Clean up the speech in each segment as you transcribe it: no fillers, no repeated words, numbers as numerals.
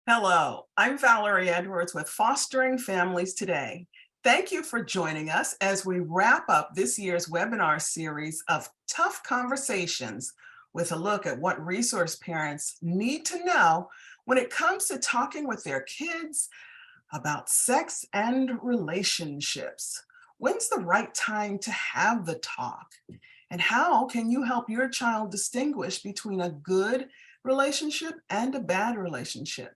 Hello, I'm Valerie Edwards with Fostering Families Today. Thank you for joining us as we wrap up this year's webinar series of tough conversations with a look at what resource parents need to know when it comes to talking with their kids about sex and relationships. When's the right time to have the talk? And how can you help your child distinguish between a good relationship and a bad relationship?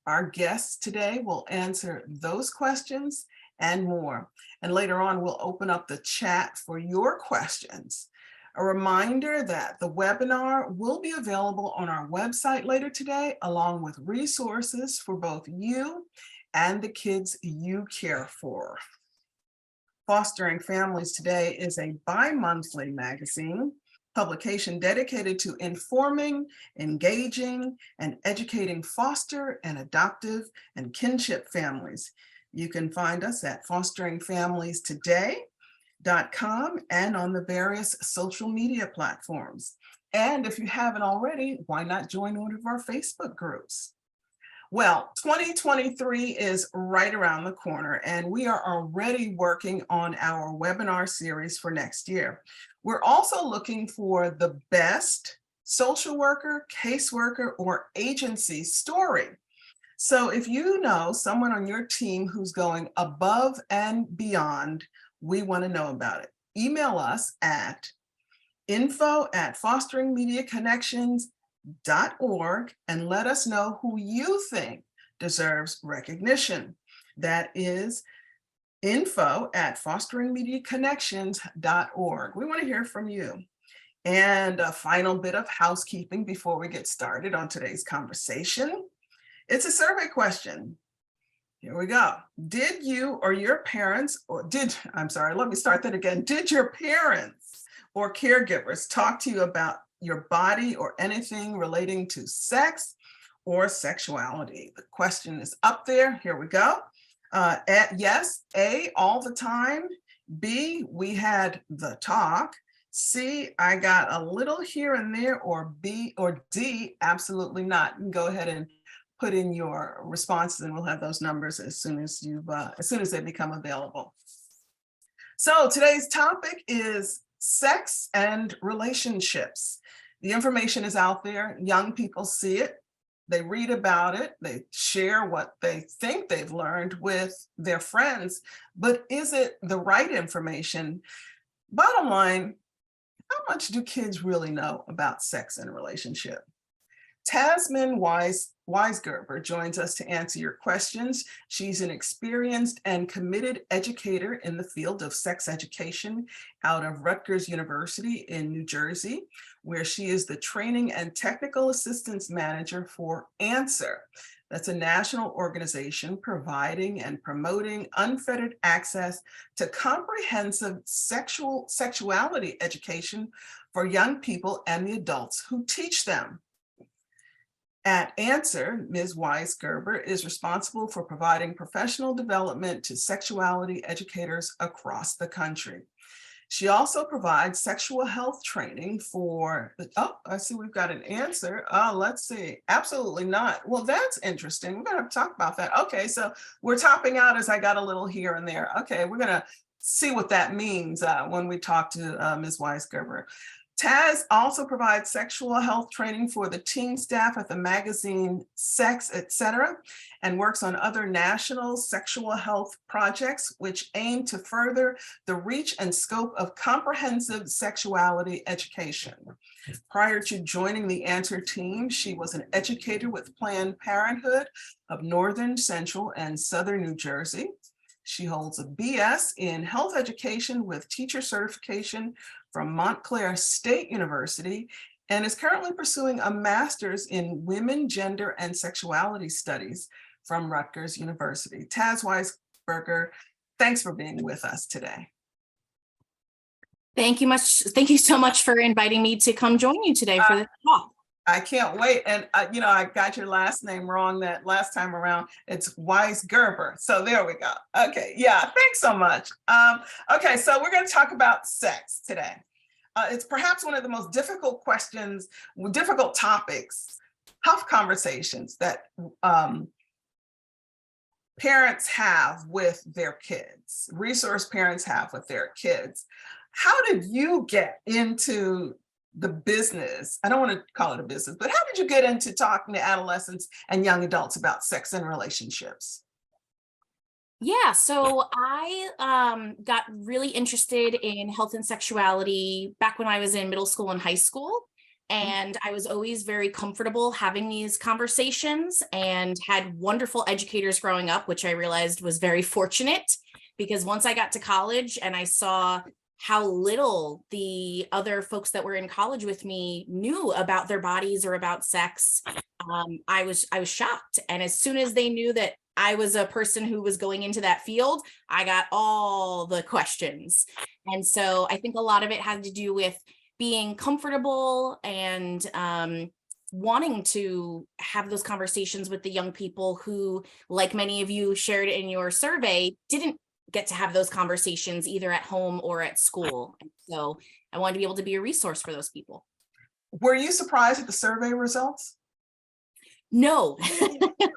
Our guests today will answer those questions and more. And later on, we'll open up the chat for your questions. A reminder that the webinar will be available on our website later today, along with resources for both you and the kids you care for. Fostering Families Today is a bi-monthly magazine publication dedicated to informing, engaging, and educating foster and adoptive and kinship families. You can find us at fosteringfamiliestoday.com and on the various social media platforms. And if you haven't already, why not join one of our Facebook groups? Well, 2023 is right around the corner, and we are already working on our webinar series for next year. We're also looking for the best social worker, caseworker, or agency story. So if you know someone on your team who's going above and beyond, we want to know about it. Email us at info@fosteringmediaconnections.org and let us know who you think deserves recognition. That is info@fosteringmediaconnections.org. We want to hear from you. And a final bit of housekeeping before we get started on today's conversation. It's a survey question. Here we go. Did you or your parents, Did your parents or caregivers talk to you about your body or anything relating to sex or sexuality? The question is up there. Here we go. Yes, A, all the time. B, we had the talk. C, I got a little here and there. Or B or D, absolutely not. You can go ahead and put in your responses, and we'll have those numbers as soon as they become available. So today's topic is sex and relationships. The information is out there. Young people see it. They read about it. They share what they think they've learned with their friends. But is it the right information? Bottom line, how much do kids really know about sex and relationship? Tasmin Weisgerber joins us to answer your questions. She's an experienced and committed educator in the field of sex education out of Rutgers University in New Jersey, where she is the Training and Technical Assistance Manager for ANSWER. That's a national organization providing and promoting unfettered access to comprehensive sexuality education for young people and the adults who teach them. At ANSWER, Ms. Weisgerber is responsible for providing professional development to sexuality educators across the country. She also provides sexual health training for, I see we've got an answer. Let's see, absolutely not. Well, that's interesting. We're gonna talk about that. Okay, so we're topping out as I got a little here and there. Okay, we're gonna see what that means when we talk to Ms. Weisgerber. Taz also provides sexual health training for the teen staff at the magazine Sex, Etc., and works on other national sexual health projects which aim to further the reach and scope of comprehensive sexuality education. Prior to joining the ANSWER team, she was an educator with Planned Parenthood of Northern, Central, and Southern New Jersey. She holds a BS in health education with teacher certification from Montclair State University and is currently pursuing a master's in women, gender, and sexuality studies from Rutgers University. Taz Weisgerber, thanks for being with us today. Thank you so much for inviting me to come join you today for this talk. I can't wait. And, I got your last name wrong that last time around. It's Weisgerber. So there we go. Okay. Yeah. Thanks so much. Okay. So we're going to talk about sex today. It's perhaps one of the most difficult topics tough conversations that parents have with their kids, resource parents have with their kids. How did you get into the business? I don't want to call it a business, but how did you get into talking to adolescents and young adults about sex and relationships? Yeah, so I got really interested in health and sexuality back when I was in middle school and high school. And I was always very comfortable having these conversations and had wonderful educators growing up, which I realized was very fortunate because once I got to college and I saw how little the other folks that were in college with me knew about their bodies or about sex, I was shocked. And as soon as they knew that I was a person who was going into that field, I got all the questions. And so I think a lot of it had to do with being comfortable and wanting to have those conversations with the young people who, like many of you shared in your survey, didn't get to have those conversations either at home or at school. And so I wanted to be able to be a resource for those people. Were you surprised at the survey results? No.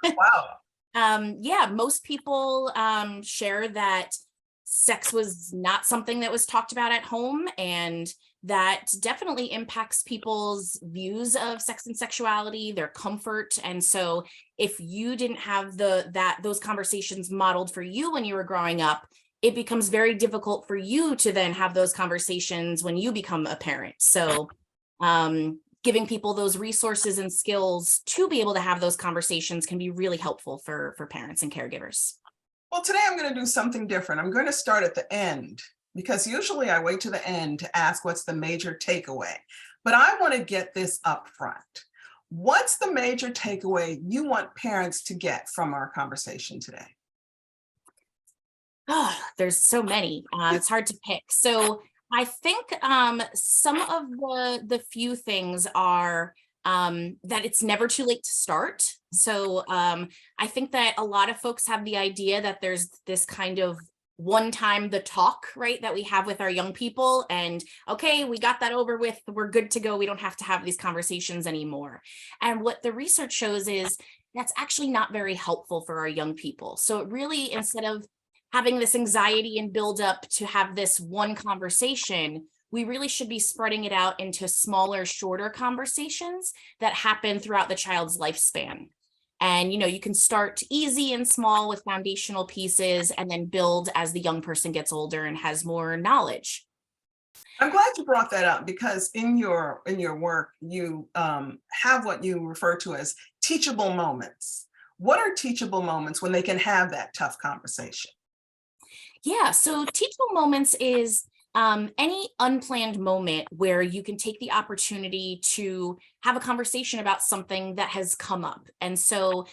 Wow. Yeah, most people share that sex was not something that was talked about at home, and that definitely impacts people's views of sex and sexuality, their comfort. And so if you didn't have those conversations modeled for you when you were growing up, it becomes very difficult for you to then have those conversations when you become a parent. So giving people those resources and skills to be able to have those conversations can be really helpful for parents and caregivers. Well, today I'm going to do something different. I'm going to start at the end because usually I wait to the end to ask what's the major takeaway, but I want to get this up front. What's the major takeaway you want parents to get from our conversation today? Oh, there's so many. It's hard to pick. So I think some of the few things are that it's never too late to start. So I think that a lot of folks have the idea that there's this kind of one time the talk, right, that we have with our young people, and okay, we got that over with, we're good to go, we don't have to have these conversations anymore. And what the research shows is that's actually not very helpful for our young people. So it really, instead of having this anxiety and build up to have this one conversation, we really should be spreading it out into smaller, shorter conversations that happen throughout the child's lifespan. And, you can start easy and small with foundational pieces and then build as the young person gets older and has more knowledge. I'm glad you brought that up because in your work, you have what you refer to as teachable moments. What are teachable moments when they can have that tough conversation? Yeah, so teachable moments is any unplanned moment where you can take the opportunity to have a conversation about something that has come up. And so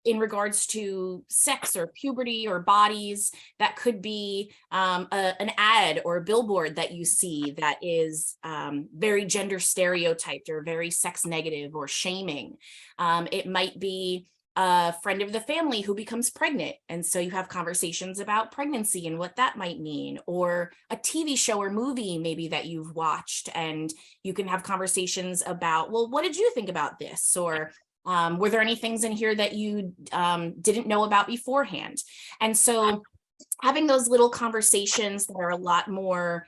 in regards to sex or puberty or bodies, that could be an ad or a billboard that you see that is very gender stereotyped or very sex negative or shaming. It might be a friend of the family who becomes pregnant. And so you have conversations about pregnancy and what that might mean, or a TV show or movie maybe that you've watched, and you can have conversations about, well, what did you think about this? Or were there any things in here that you didn't know about beforehand? And so having those little conversations that are a lot more,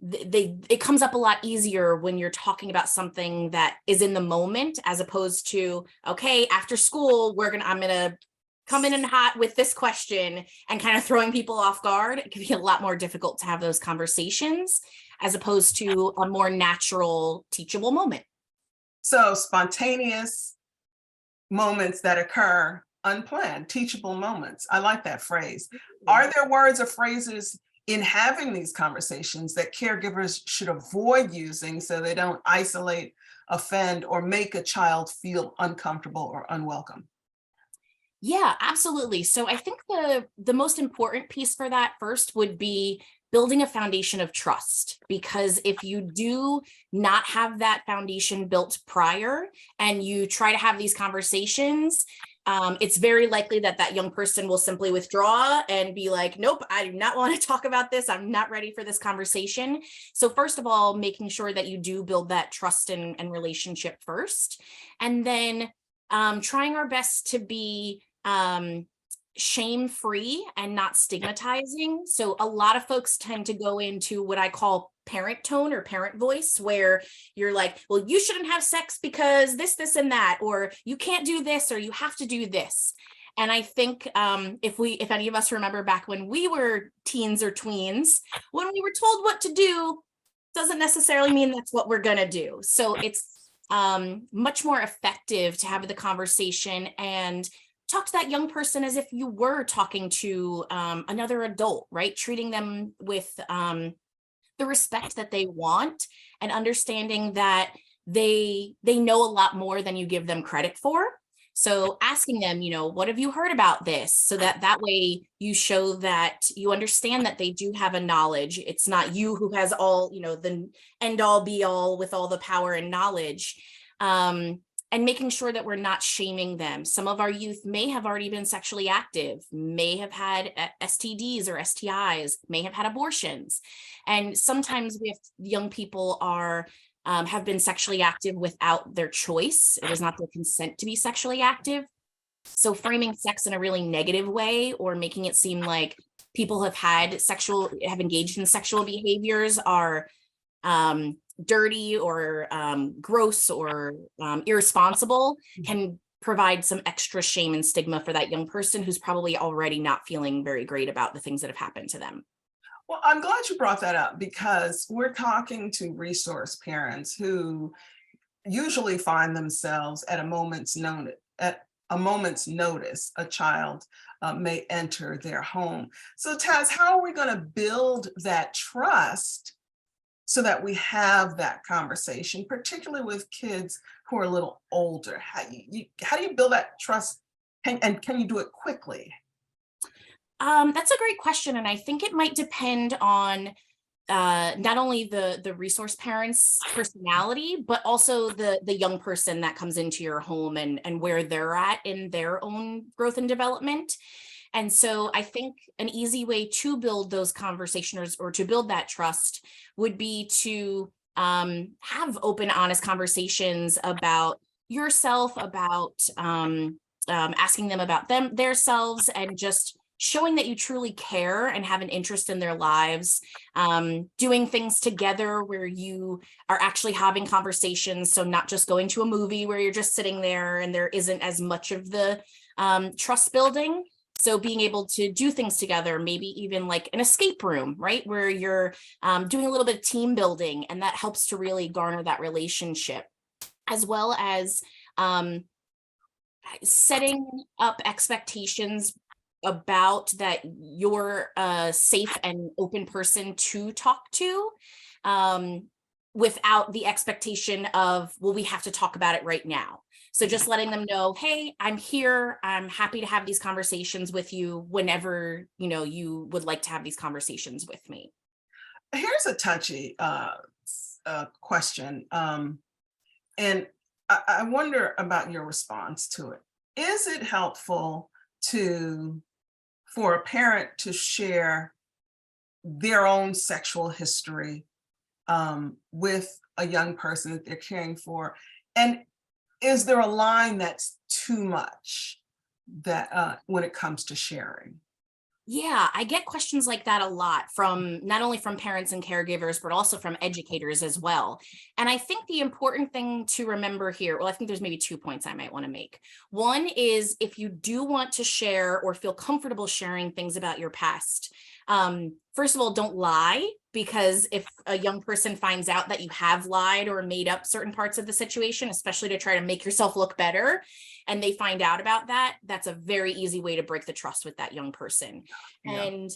it comes up a lot easier when you're talking about something that is in the moment, as opposed to, okay, after school, I'm gonna come in hot with this question and kind of throwing people off guard. It can be a lot more difficult to have those conversations as opposed to a more natural, teachable moment. So spontaneous moments that occur unplanned, teachable moments. I like that phrase. Are there words or phrases in having these conversations that caregivers should avoid using so they don't isolate, offend, or make a child feel uncomfortable or unwelcome? Yeah, absolutely. So I think the most important piece for that first would be building a foundation of trust, because if you do not have that foundation built prior and you try to have these conversations, it's very likely that that young person will simply withdraw and be like, nope, I do not want to talk about this. I'm not ready for this conversation. So first of all, making sure that you do build that trust and relationship first. And then trying our best to be shame-free and not stigmatizing. So a lot of folks tend to go into what I call parent tone or parent voice, where you're like, well, you shouldn't have sex because this, and that, or you can't do this, or you have to do this. And I think if any of us remember back when we were teens or tweens, when we were told what to do, doesn't necessarily mean that's what we're gonna do. So it's much more effective to have the conversation and talk to that young person as if you were talking to another adult, right? Treating them with the respect that they want, and understanding that they know a lot more than you give them credit for. So asking them, what have you heard about this? So that way you show that you understand that they do have a knowledge. It's not you who has all, the end all be all with all the power and knowledge. And making sure that we're not shaming them. Some of our youth may have already been sexually active, may have had STDs or STIs, may have had abortions. And sometimes we have young people have been sexually active without their choice. It was not their consent to be sexually active. So framing sex in a really negative way, or making it seem like people have engaged in sexual behaviors are dirty or gross or irresponsible, can provide some extra shame and stigma for that young person who's probably already not feeling very great about the things that have happened to them. Well, I'm glad you brought that up, because we're talking to resource parents who usually find themselves at a moment's notice. A child may enter their home. So Taz, how are we going to build that trust so that we have that conversation, particularly with kids who are a little older? How do you build that trust, and can you do it quickly? That's a great question. And I think it might depend on not only the resource parent's personality, but also the young person that comes into your home and where they're at in their own growth and development. And so I think an easy way to build those conversations or to build that trust would be to have open, honest conversations about yourself, about asking them about themselves, and just showing that you truly care and have an interest in their lives, doing things together where you are actually having conversations. So not just going to a movie where you're just sitting there and there isn't as much of the trust building. So being able to do things together, maybe even like an escape room, right? Where you're doing a little bit of team building, and that helps to really garner that relationship, as well as setting up expectations about that you're a safe and open person to talk to, without the expectation of, well, we have to talk about it right now. So just letting them know, hey, I'm here. I'm happy to have these conversations with you whenever, you would like to have these conversations with me. Here's a touchy question. And I wonder about your response to it. Is it helpful for a parent to share their own sexual history with a young person that they're caring for? And is there a line that's too much that when it comes to sharing? Yeah, I get questions like that a lot, from not only from parents and caregivers, but also from educators as well. And I think the important thing to remember here, well, I think there's maybe 2 points I might want to make. One is, if you do want to share or feel comfortable sharing things about your past, first of all, don't lie, because if a young person finds out that you have lied or made up certain parts of the situation, especially to try to make yourself look better, and they find out about that, that's a very easy way to break the trust with that young person. Yeah. And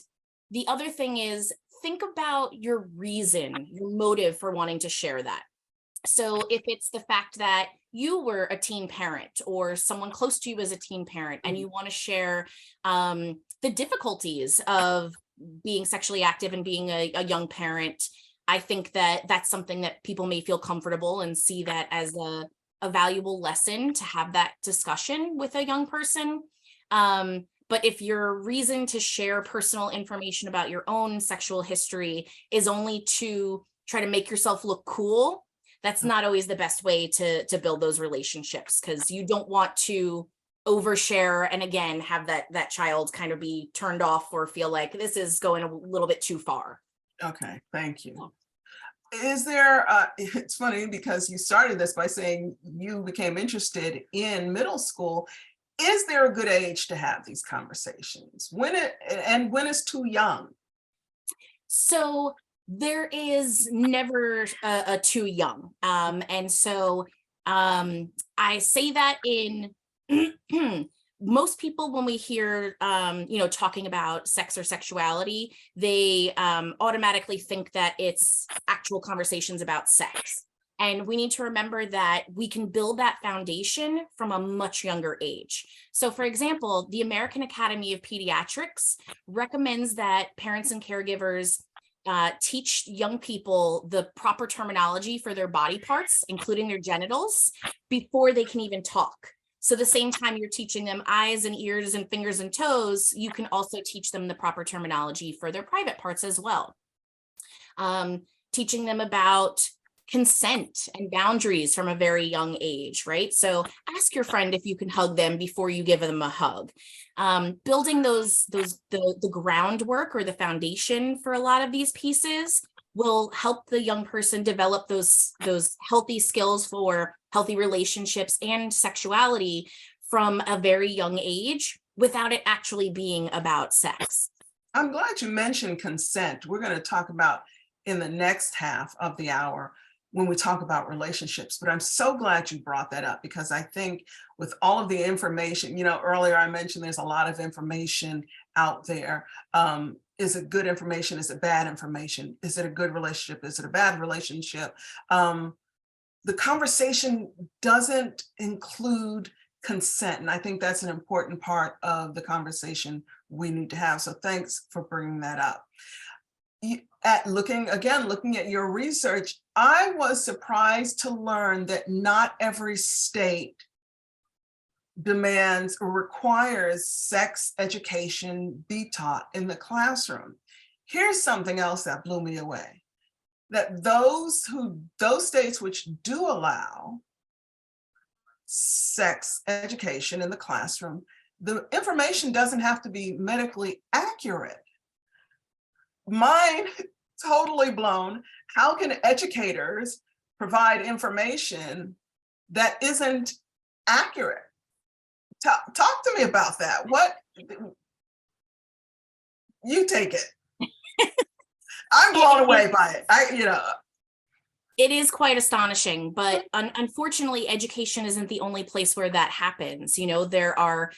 the other thing is, think about your reason, your motive for wanting to share that. So if it's the fact that you were a teen parent, or someone close to you is a teen parent, and you want to share the difficulties of being sexually active and being a young parent, I think that that's something that people may feel comfortable and see that as a valuable lesson to have that discussion with a young person. But if your reason to share personal information about your own sexual history is only to try to make yourself look cool, that's not always the best way to build those relationships, because you don't want to overshare and again have that child kind of be turned off or feel like this is going a little bit too far. Okay, thank you. Is there, it's funny because you started this by saying you became interested in middle school. Is there a good age to have these conversations? When is too young? So there is never a too young. And so I say that in most people, when we hear, talking about sex or sexuality, they automatically think that it's actual conversations about sex. And we need to remember that we can build that foundation from a much younger age. So for example, the American Academy of Pediatrics recommends that parents and caregivers teach young people the proper terminology for their body parts, including their genitals, before they can even talk. So the same time you're teaching them eyes and ears and fingers and toes, you can also teach them the proper terminology for their private parts as well. Teaching them about consent and boundaries from a very young age, right? So ask your friend if you can hug them before you give them a hug. Building the groundwork or the foundation for a lot of these pieces will help the young person develop those healthy skills for healthy relationships and sexuality from a very young age without it actually being about sex. I'm glad you mentioned consent. We're going to talk about in the next half of the hour when we talk about relationships, but I'm so glad you brought that up, because I think with all of the information, earlier I mentioned there's a lot of information out there. Is it good information? Is it bad information? Is it a good relationship? Is it a bad relationship? The conversation doesn't include consent, and I think that's an important part of the conversation we need to have. So thanks for bringing that up. Looking at your research, I was surprised to learn that not every state demands or requires sex education be taught in the classroom. Here's something else that blew me away, that those states which do allow sex education in the classroom, the information doesn't have to be medically accurate. Mind totally blown. How can educators provide information that isn't accurate? Talk to me about that. What, you take it. I'm blown away by it. It is quite astonishing, but unfortunately, education isn't the only place where that happens. There are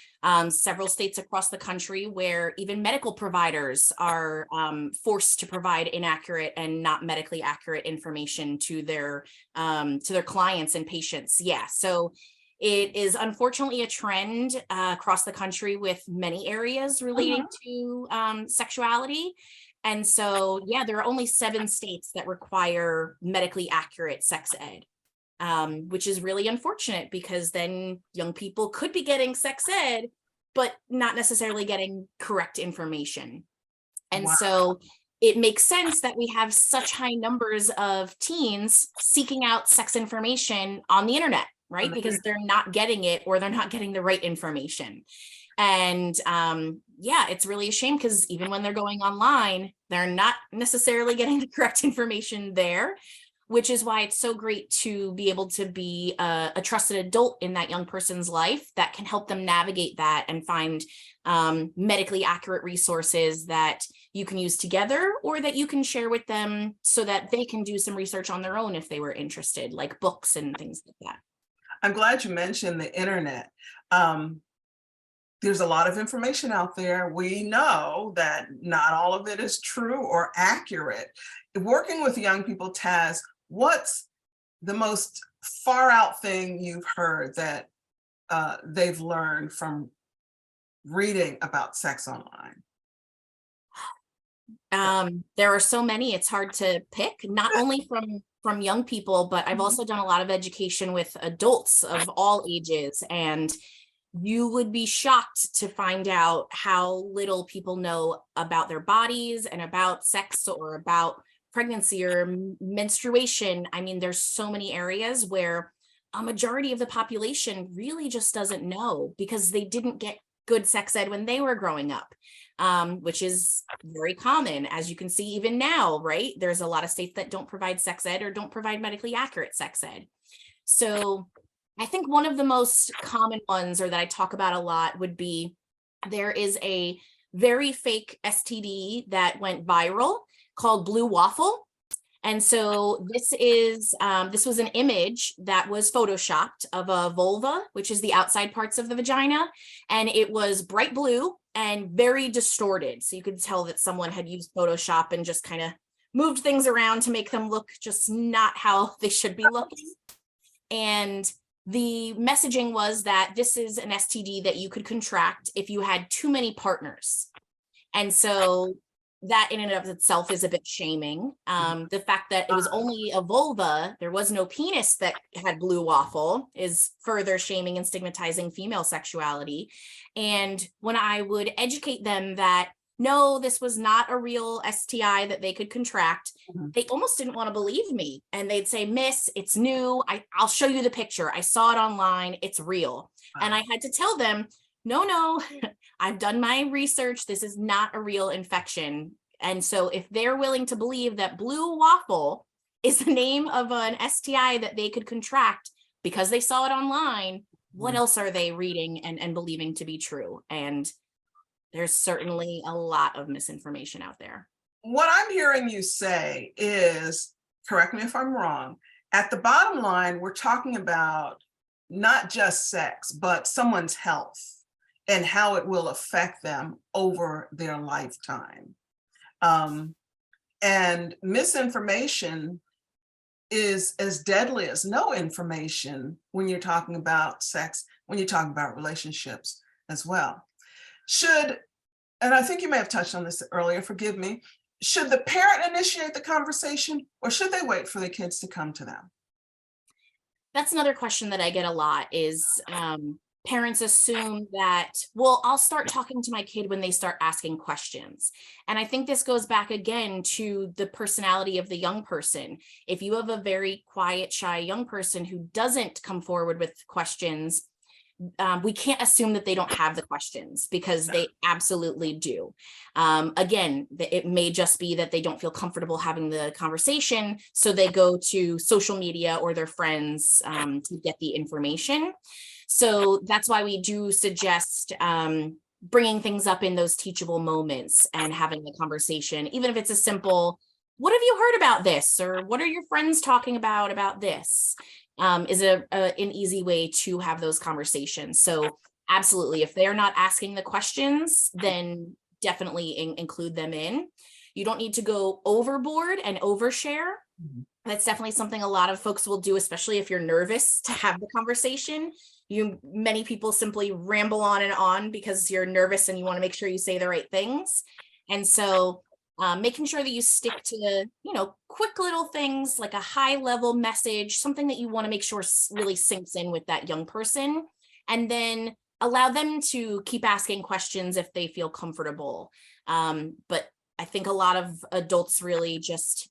several states across the country where even medical providers are forced to provide inaccurate and not medically accurate information to their clients and patients. Yeah, so it is unfortunately a trend across the country with many areas relating to sexuality. And so, yeah, there are only 7 states that require medically accurate sex ed, which is really unfortunate, because then young people could be getting sex ed, but not necessarily getting correct information. And Wow. so it makes sense that we have such high numbers of teens seeking out sex information on the internet, right? Because they're not getting it, or they're not getting the right information. And yeah, it's really a shame, because even when they're going online, they're not necessarily getting the correct information there, which is why it's so great to be able to be a trusted adult in that young person's life that can help them navigate that and find medically accurate resources that you can use together, or that you can share with them so that they can do some research on their own if they were interested, like books and things like that. I'm glad you mentioned the internet. There's a lot of information out there. We know that not all of it is true or accurate. Working with young people, Taz, what's the most far out thing you've heard that they've learned from reading about sex online? There are so many, it's hard to pick, not only from from young people, but I've also done a lot of education with adults of all ages, and you would be shocked to find out how little people know about their bodies and about sex or about pregnancy or menstruation. I mean, there's so many areas where a majority of the population really just doesn't know because they didn't get good sex ed when they were growing up, which is very common, as you can see even now, right? There's a lot of states that don't provide sex ed or don't provide medically accurate sex ed. So I think one of the most common ones, or that I talk about a lot, would be there is a very fake STD that went viral called blue waffle. And so this was an image that was photoshopped of a vulva, which is the outside parts of the vagina, and it was bright blue and very distorted. So you could tell that someone had used Photoshop and just kind of moved things around to make them look just not how they should be looking. And the messaging was that this is an STD that you could contract if you had too many partners. And so that in and of itself is a bit shaming. The fact that it was only a vulva, there was no penis that had blue waffle, is further shaming and stigmatizing female sexuality. And when I would educate them that, no, this was not a real STI that they could contract, they almost didn't want to believe me. And they'd say, Miss, it's new. I'll show you the picture. I saw it online. It's real. And I had to tell them, no, I've done my research. This is not a real infection. And so if they're willing to believe that blue waffle is the name of an STI that they could contract because they saw it online, what else are they reading and believing to be true? And there's certainly a lot of misinformation out there. What I'm hearing you say is, correct me if I'm wrong, at the bottom line, we're talking about not just sex, but someone's health and how it will affect them over their lifetime. And misinformation is as deadly as no information when you're talking about sex, when you're talking about relationships as well. And I think you may have touched on this earlier, forgive me, should the parent initiate the conversation or should they wait for the kids to come to them? That's another question that I get a lot is parents assume that, well, I'll start talking to my kid when they start asking questions. And I think this goes back again to the personality of the young person. If you have a very quiet, shy young person who doesn't come forward with questions, we can't assume that they don't have the questions because they absolutely do. Again, it may just be that they don't feel comfortable having the conversation, so they go to social media or their friends to get the information. So that's why we do suggest bringing things up in those teachable moments and having the conversation, even if it's a simple, what have you heard about this? Or what are your friends talking about this? Is an easy way to have those conversations. So absolutely, if they're not asking the questions, then definitely include them in. You don't need to go overboard and overshare. That's definitely something a lot of folks will do, especially if you're nervous to have the conversation. Many people simply ramble on because you're nervous and you want to make sure you say the right things. And so making sure that you stick to, quick little things like a high level message, something that you want to make sure really sinks in with that young person, and then allow them to keep asking questions if they feel comfortable. But I think a lot of adults really just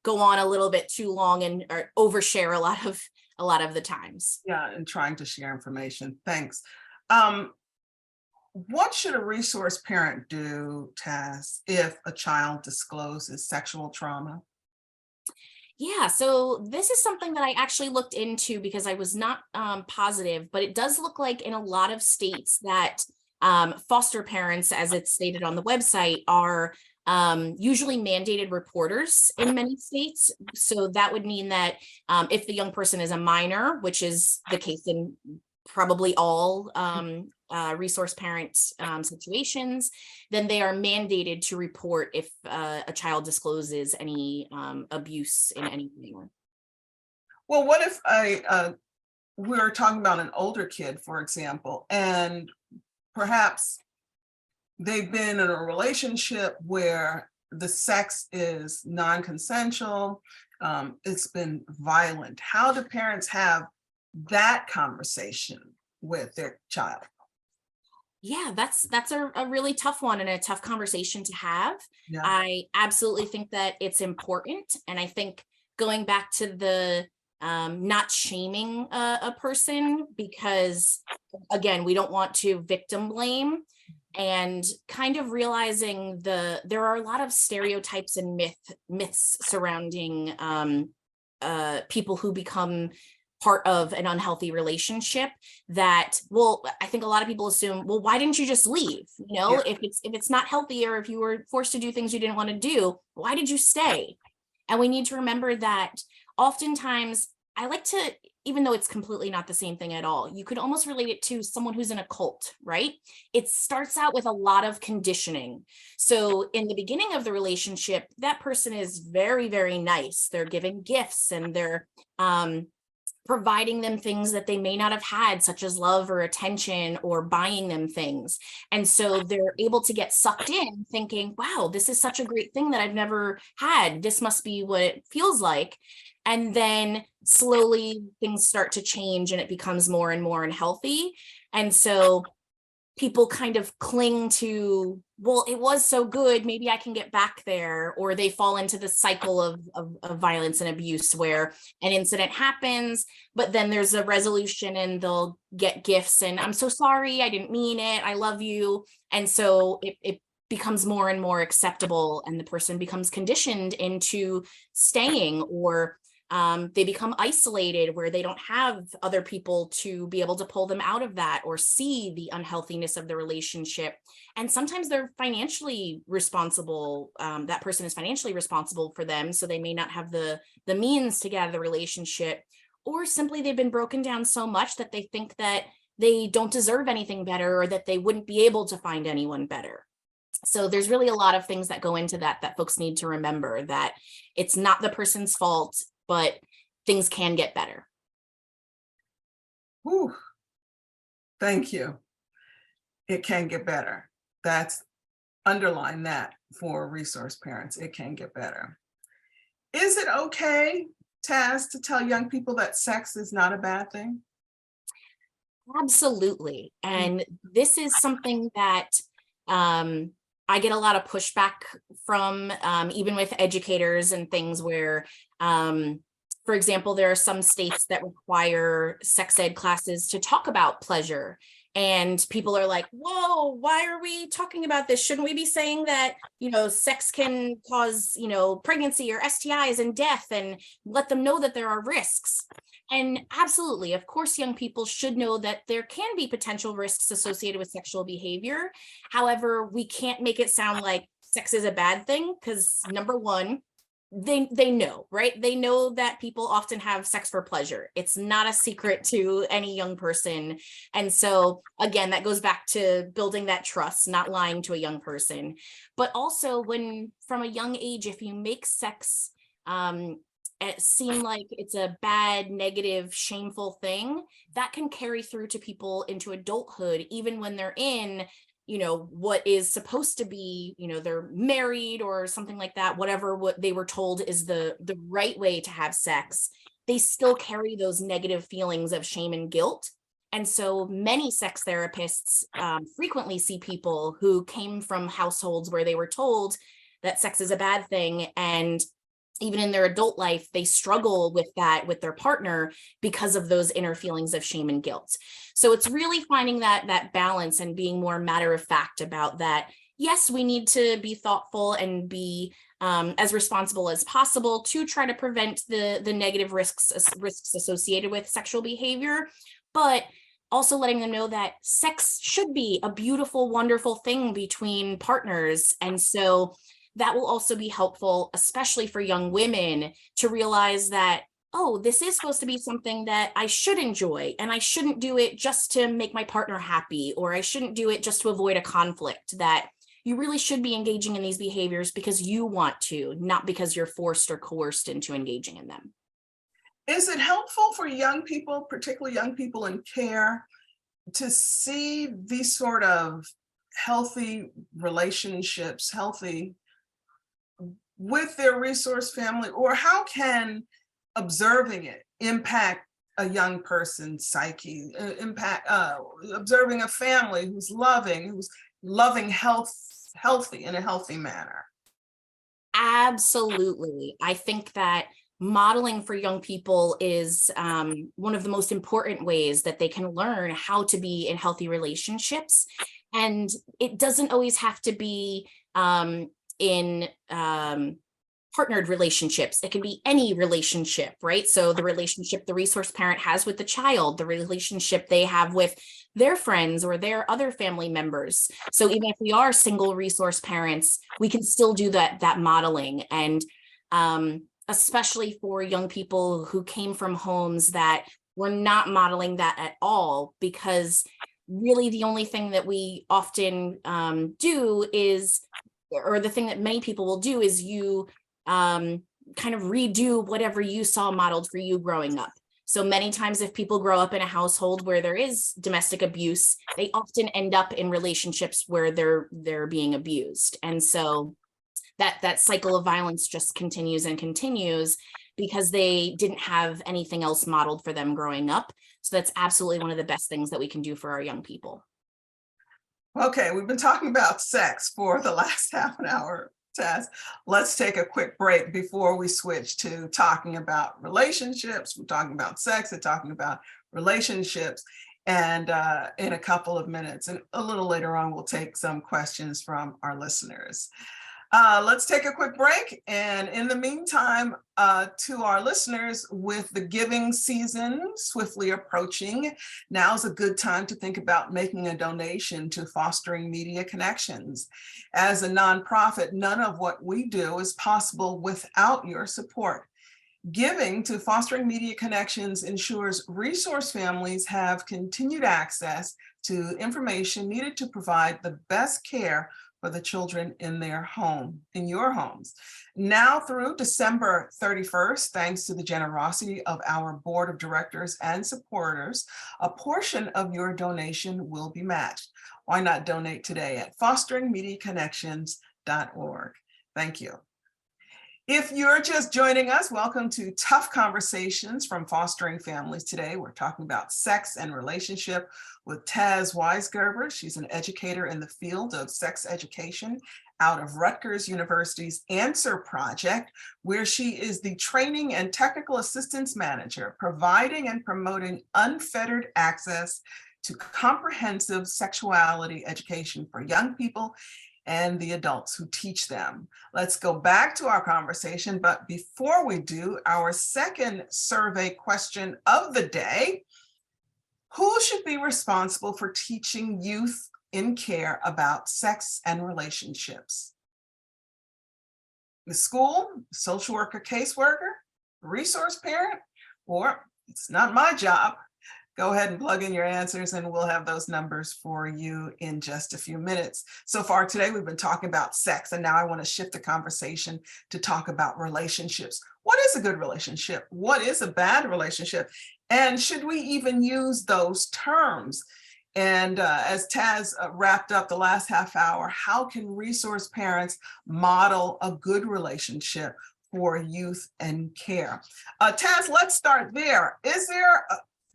go on a little bit too long and or overshare a lot of the times. Yeah, and trying to share information. Thanks. What should a resource parent do, Taz, if a child discloses sexual trauma? Yeah, so this is something that I actually looked into because I was not positive, but it does look like in a lot of states that foster parents, as it's stated on the website, are usually mandated reporters in many states. So that would mean that if the young person is a minor, which is the case in probably all resource parent situations, then they are mandated to report if a child discloses any abuse in any manner. Well, what if we're talking about an older kid, for example, and perhaps they've been in a relationship where the sex is non-consensual, it's been violent. How do parents have that conversation with their child? Yeah, that's a really tough one and a tough conversation to have. Yeah. I absolutely think that it's important. And I think going back to the not shaming a person, because again, we don't want to victim blame, and kind of realizing there are a lot of stereotypes and myths surrounding people who become part of an unhealthy relationship. That, well, I think a lot of people assume, well, why didn't you just leave? Yeah. If it's not healthy, or if you were forced to do things you didn't want to do, why did you stay? And we need to remember that oftentimes, I like to, even though it's completely not the same thing at all, you could almost relate it to someone who's in a cult, right? It starts out with a lot of conditioning. So in the beginning of the relationship, that person is very, very nice. They're giving gifts, and they're providing them things that they may not have had, such as love or attention, or buying them things. And so they're able to get sucked in thinking, wow, this is such a great thing that I've never had. This must be what it feels like. And then slowly things start to change, and it becomes more and more unhealthy. And so people kind of cling to, well, it was so good, maybe I can get back there. Or they fall into the cycle of violence and abuse, where an incident happens, but then there's a resolution, and they'll get gifts and, I'm so sorry, I didn't mean it, I love you. And so it becomes more and more acceptable, and the person becomes conditioned into staying, or they become isolated, where they don't have other people to be able to pull them out of that, or see the unhealthiness of the relationship. And sometimes they're financially responsible. That person is financially responsible for them, so they may not have the means to get out of the relationship, or simply they've been broken down so much that they think that they don't deserve anything better, or that they wouldn't be able to find anyone better. So there's really a lot of things that go into that folks need to remember, that it's not the person's fault, but things can get better. Whew. Thank you. It can get better. That's underline that for resource parents. It can get better. Is it okay, Taz, to tell young people that sex is not a bad thing? Absolutely. And this is something that I get a lot of pushback from, even with educators and things, where, for example, there are some states that require sex ed classes to talk about pleasure. And people are like, whoa, why are we talking about this? Shouldn't we be saying that, sex can cause, pregnancy or STIs and death, and let them know that there are risks? And absolutely, of course, young people should know that there can be potential risks associated with sexual behavior. However, we can't make it sound like sex is a bad thing, because number one, they know, right? They know that people often have sex for pleasure. It's not a secret to any young person. And so again, that goes back to building that trust, not lying to a young person. But also, when from a young age, if you make sex it seem like it's a bad, negative, shameful thing, that can carry through to people into adulthood, even when they're in what is supposed to be, they're married or something like that, whatever what they were told is the right way to have sex. They still carry those negative feelings of shame and guilt. And so many sex therapists frequently see people who came from households where they were told that sex is a bad thing, and even in their adult life, they struggle with that with their partner because of those inner feelings of shame and guilt. So it's really finding that balance, and being more matter of fact about that. Yes, we need to be thoughtful and be as responsible as possible to try to prevent the negative risks associated with sexual behavior, but also letting them know that sex should be a beautiful, wonderful thing between partners. And so that will also be helpful, especially for young women, to realize that, oh, this is supposed to be something that I should enjoy, and I shouldn't do it just to make my partner happy, or I shouldn't do it just to avoid a conflict. That you really should be engaging in these behaviors because you want to, not because you're forced or coerced into engaging in them. Is it helpful for young people, particularly young people in care, to see these sort of healthy relationships, healthy with their resource family, or how can observing it impact a young person's psyche, impact observing a family who's loving healthy in a healthy manner? Absolutely. I think that modeling for young people is one of the most important ways that they can learn how to be in healthy relationships. And it doesn't always have to be in partnered relationships. It can be any relationship, right? So the relationship the resource parent has with the child, the relationship they have with their friends or their other family members. So even if we are single resource parents, we can still do that modeling. And especially for young people who came from homes that were not modeling that at all, because really the only thing that we often do is, or the thing that many people will do is you kind of redo whatever you saw modeled for you growing up. So many times if people grow up in a household where there is domestic abuse, they often end up in relationships where they're being abused. And so that cycle of violence just continues and continues because they didn't have anything else modeled for them growing up. So that's absolutely one of the best things that we can do for our young people. Okay, we've been talking about sex for the last half an hour, Tess. Let's take a quick break before we switch to talking about relationships. We're talking about sex and talking about relationships. And in a couple of minutes, and a little later on, we'll take some questions from our listeners. Let's take a quick break. And in the meantime, to our listeners, with the giving season swiftly approaching, now's a good time to think about making a donation to Fostering Media Connections. As a nonprofit, none of what we do is possible without your support. Giving to Fostering Media Connections ensures resource families have continued access to information needed to provide the best care for the children in their home, in your homes. Now through December 31st, thanks to the generosity of our board of directors and supporters, a portion of your donation will be matched. Why not donate today at fosteringmediaconnections.org? Thank you. If you're just joining us, welcome to Tough Conversations from Fostering Families. Today, we're talking about sex and relationship with Taz Weisgerber. She's an educator in the field of sex education out of Rutgers University's Answer Project, where she is the Training and Technical Assistance Manager, providing and promoting unfettered access to comprehensive sexuality education for young people and the adults who teach them. Let's go back to our conversation, but before we do, our second survey question of the day: who should be responsible for teaching youth in care about sex and relationships? The school, social worker, caseworker, resource parent, or it's not my job? Go ahead and plug in your answers and we'll have those numbers for you in just a few minutes. So far today, we've been talking about sex, and now I want to shift the conversation to talk about relationships. What is a good relationship? What is a bad relationship? And should we even use those terms? And as Taz wrapped up the last half hour, how can resource parents model a good relationship for youth and care? Taz, let's start there.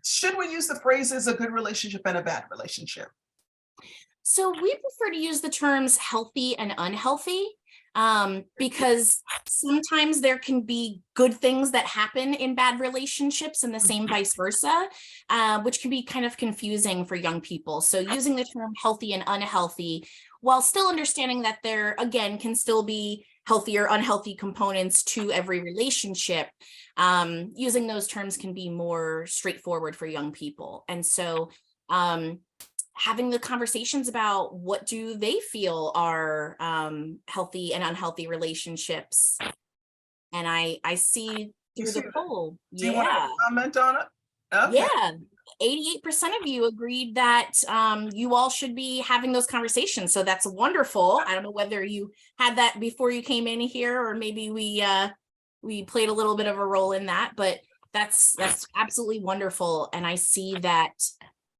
Should we use the phrases a good relationship and a bad relationship? So we prefer to use the terms healthy and unhealthy because sometimes there can be good things that happen in bad relationships and the same vice versa, which can be kind of confusing for young people. So using the term healthy and unhealthy, while still understanding that there, again, can still be healthy or unhealthy components to every relationship, using those terms can be more straightforward for young people. And so having the conversations about what do they feel are healthy and unhealthy relationships. And I see through the poll. Do you want to comment on it? Okay. Yeah. 88% of you agreed that you all should be having those conversations. So that's wonderful. I don't know whether you had that before you came in here, or maybe we played a little bit of a role in that, but that's absolutely wonderful. And I see that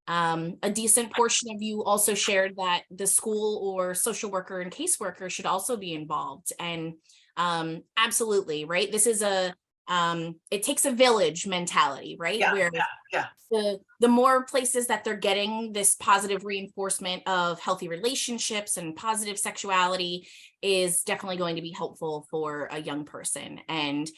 a decent portion of you also shared that the school or social worker and caseworker should also be involved. And Absolutely, right? This is it takes a village mentality, right? Yeah, Where yeah, yeah. the more places that they're getting this positive reinforcement of healthy relationships and positive sexuality is definitely going to be helpful for a young person. And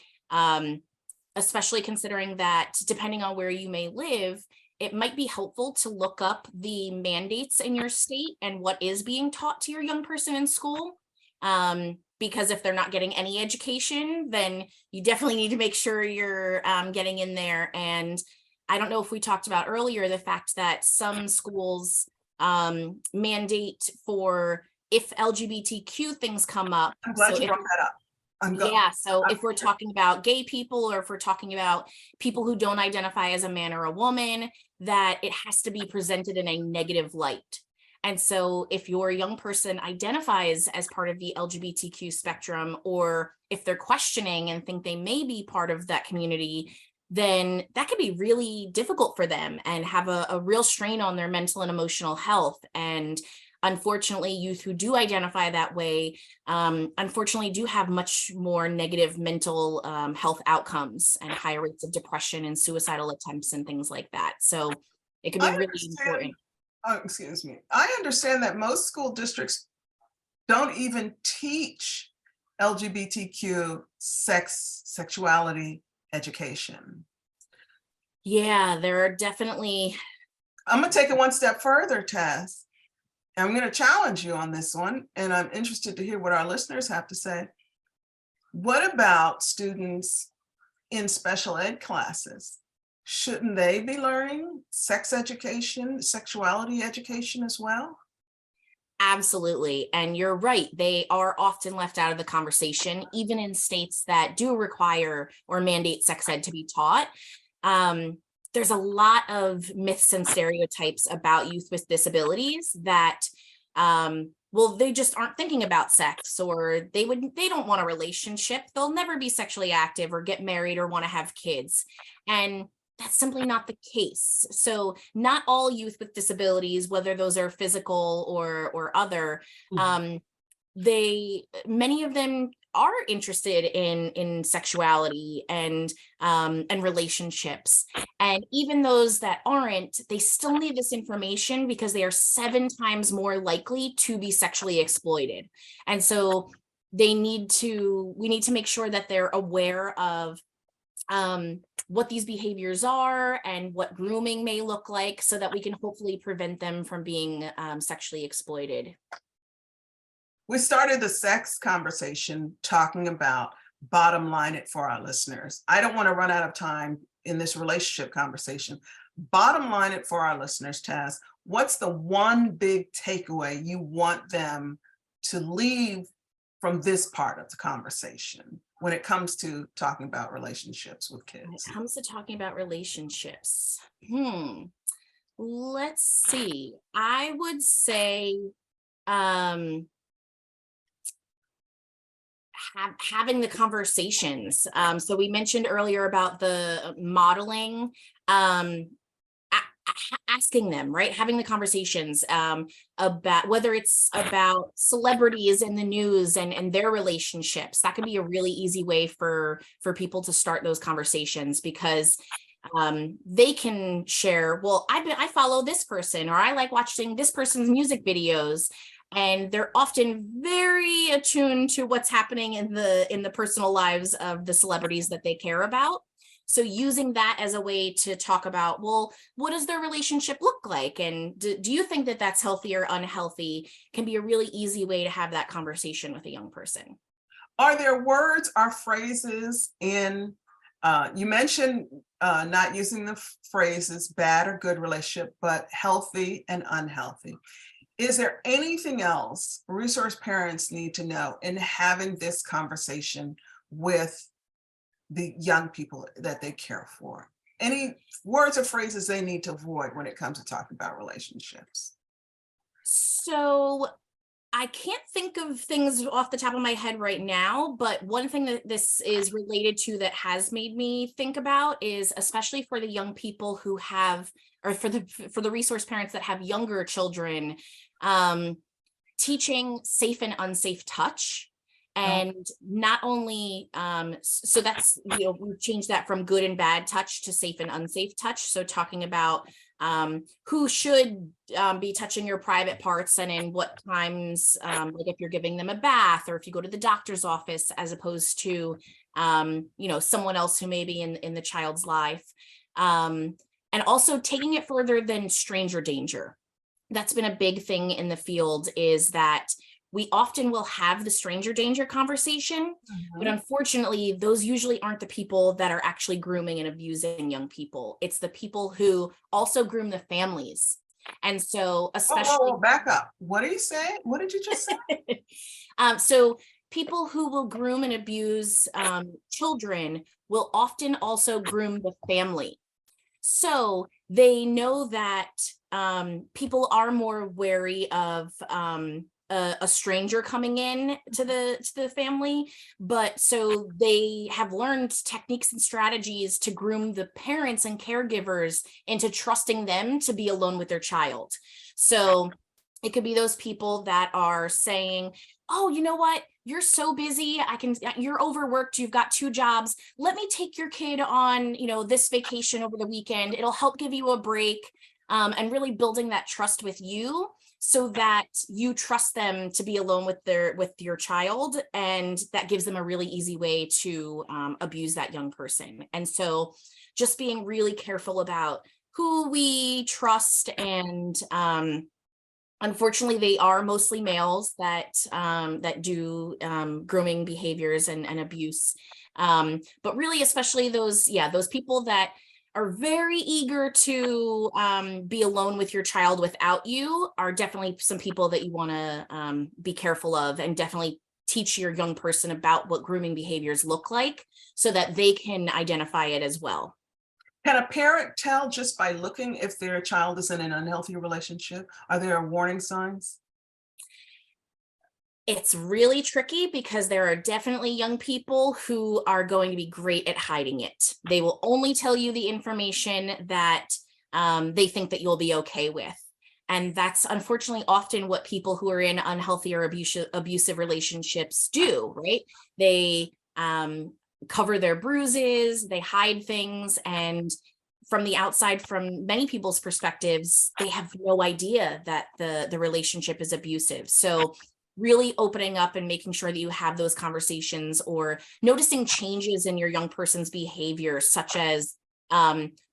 especially considering that depending on where you may live, it might be helpful to look up the mandates in your state and what is being taught to your young person in school. Because if they're not getting any education, then you definitely need to make sure you're getting in there. And I don't know if we talked about earlier the fact that some schools mandate for if LGBTQ things come up. I'm So glad you if brought that up. yeah, so if we're talking about gay people or if we're talking about people who don't identify as a man or a woman, that it has to be presented in a negative light. And so if your young person identifies as part of the LGBTQ spectrum, or if they're questioning and think they may be part of that community, then that could be really difficult for them and have a real strain on their mental and emotional health. And unfortunately, youth who do identify that way, unfortunately, do have much more negative mental health outcomes and higher rates of depression and suicidal attempts and things like that. So it can I be really understand. important. Oh, excuse me. I understand that most school districts don't even teach LGBTQ sexuality education. Yeah, there are definitely. I'm going to take it one step further, Tess. I'm going to challenge you on this one, and I'm interested to hear what our listeners have to say. What about students in special ed classes? Shouldn't they be learning sex education, sexuality education as well? Absolutely. And you're right. They are often left out of the conversation, even in states that do require or mandate sex ed to be taught. There's a lot of myths and stereotypes about youth with disabilities that, well, they just aren't thinking about sex, or they don't want a relationship. They'll never be sexually active or get married or want to have kids. And that's simply not the case. So not all youth with disabilities, whether those are physical or other, many of them are interested in sexuality and relationships. And even those that aren't, they still need this information because they are 7 times more likely to be sexually exploited. And so we need to make sure that they're aware of what these behaviors are and what grooming may look like, so that we can hopefully prevent them from being sexually exploited. We started the sex conversation talking about bottom line it for our listeners. I don't want to run out of time in this relationship conversation. Bottom line it for our listeners, Taz. What's the one big takeaway you want them to leave from this part of the conversation when it comes to talking about relationships with kids? When it comes to talking about relationships, let's see. I would say having the conversations. So we mentioned earlier about the modeling, asking them, right? Having the conversations about whether it's about celebrities in the news and their relationships. That could be a really easy way for people to start those conversations, because they can share, well, I follow this person, or I like watching this person's music videos. And they're often very attuned to what's happening in the personal lives of the celebrities that they care about. So using that as a way to talk about, well, what does their relationship look like? And do you think that that's healthy or unhealthy, can be a really easy way to have that conversation with a young person. Are there words or phrases in, you mentioned not using the phrases bad or good relationship, but healthy and unhealthy. Is there anything else resource parents need to know in having this conversation with the young people that they care for? Any words or phrases they need to avoid when it comes to talking about relationships? So I can't think of things off the top of my head right now, but one thing that this is related to that has made me think about is, especially for the young people who have, or for the resource parents that have younger children, teaching safe and unsafe touch, And not only, so that's, we've changed that from good and bad touch to safe and unsafe touch. So talking about who should be touching your private parts and in what times, like if you're giving them a bath or if you go to the doctor's office, as opposed to, someone else who may be in the child's life. And also taking it further than stranger danger. That's been a big thing in the field, is that we often will have the stranger danger conversation, but unfortunately, those usually aren't the people that are actually grooming and abusing young people. It's the people who also groom the families. And so especially— back up. What are you saying? What did you just say? So people who will groom and abuse children will often also groom the family. So they know that people are more wary of a stranger coming in to the family, but so they have learned techniques and strategies to groom the parents and caregivers into trusting them to be alone with their child. So it could be those people that are saying, oh, you know what? You're so busy. You're overworked. You've got 2 jobs. Let me take your kid on, this vacation over the weekend. It'll help give you a break. And really building that trust with you so that you trust them to be alone with your child. And that gives them a really easy way to abuse that young person. And so just being really careful about who we trust. And unfortunately, they are mostly males that do grooming behaviors and abuse. But really, especially those people that are very eager to be alone with your child without you are definitely some people that you want to be careful of, and definitely teach your young person about what grooming behaviors look like so that they can identify it as well. Can a parent tell just by looking if their child is in an unhealthy relationship? Are there warning signs? It's really tricky because there are definitely young people who are going to be great at hiding it. They will only tell you the information that they think that you'll be okay with. And that's unfortunately often what people who are in unhealthy or abusive relationships do, right? They cover their bruises, they hide things, and from the outside, from many people's perspectives, they have no idea that the relationship is abusive. So really opening up and making sure that you have those conversations, or noticing changes in your young person's behavior, such as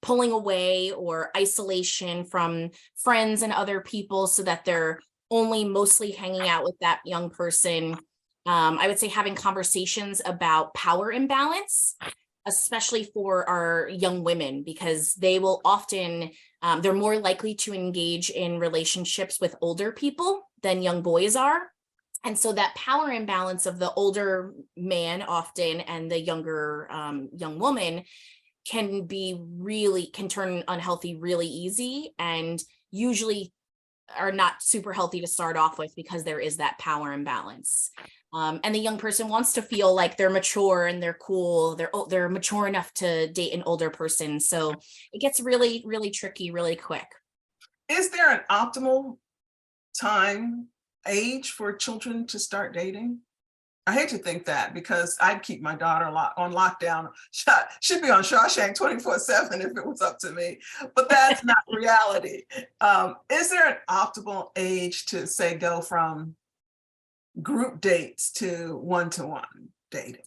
pulling away or isolation from friends and other people so that they're only mostly hanging out with that young person. I would say having conversations about power imbalance, especially for our young women, because they will often, they're more likely to engage in relationships with older people than young boys are. And so that power imbalance of the older man often and the younger young woman can turn unhealthy really easy, and usually are not super healthy to start off with because there is that power imbalance. And the young person wants to feel like they're mature and they're cool. They're mature enough to date an older person. So it gets really, really tricky really quick. Is there an optimal age for children to start dating? I hate to think that, because I'd keep my daughter on lockdown. She'd be on Shawshank 24/7 if it was up to me, but that's not reality. Is there an optimal age to, say, go from group dates to one-to-one dating?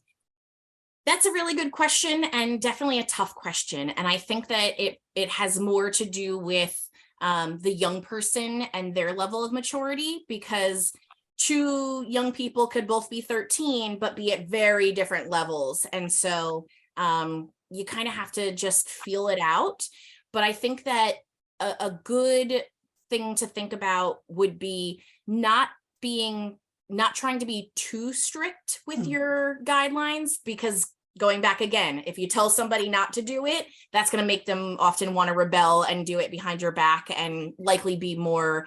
That's a really good question, and definitely a tough question. And I think that it has more to do with the young person and their level of maturity, because 2 young people could both be 13 but be at very different levels. And so you kind of have to just feel it out. But I think that a good thing to think about would be not trying to be too strict with your guidelines, because going back again, if you tell somebody not to do it, that's going to make them often want to rebel and do it behind your back, and likely be more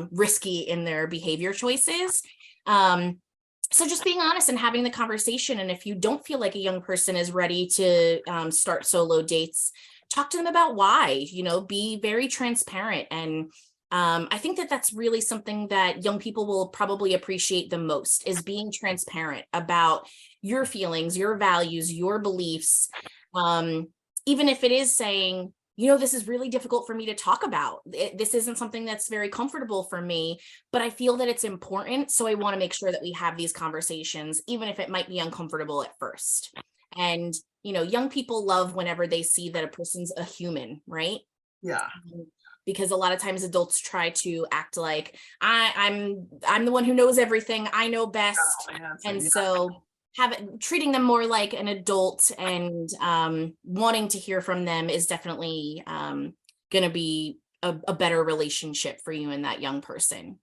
risky in their behavior choices. So just being honest and having the conversation. And if you don't feel like a young person is ready to start solo dates, talk to them about why, be very transparent, and I think that that's really something that young people will probably appreciate the most, is being transparent about your feelings, your values, your beliefs. Even if it is saying, this is really difficult for me to talk about. This isn't something that's very comfortable for me, but I feel that it's important. So I want to make sure that we have these conversations, even if it might be uncomfortable at first. And, young people love whenever they see that a person's a human, right? Yeah. Because a lot of times adults try to act like I'm the one who knows everything, I know best. And so treating them more like an adult and wanting to hear from them is definitely going to be a better relationship for you and that young person.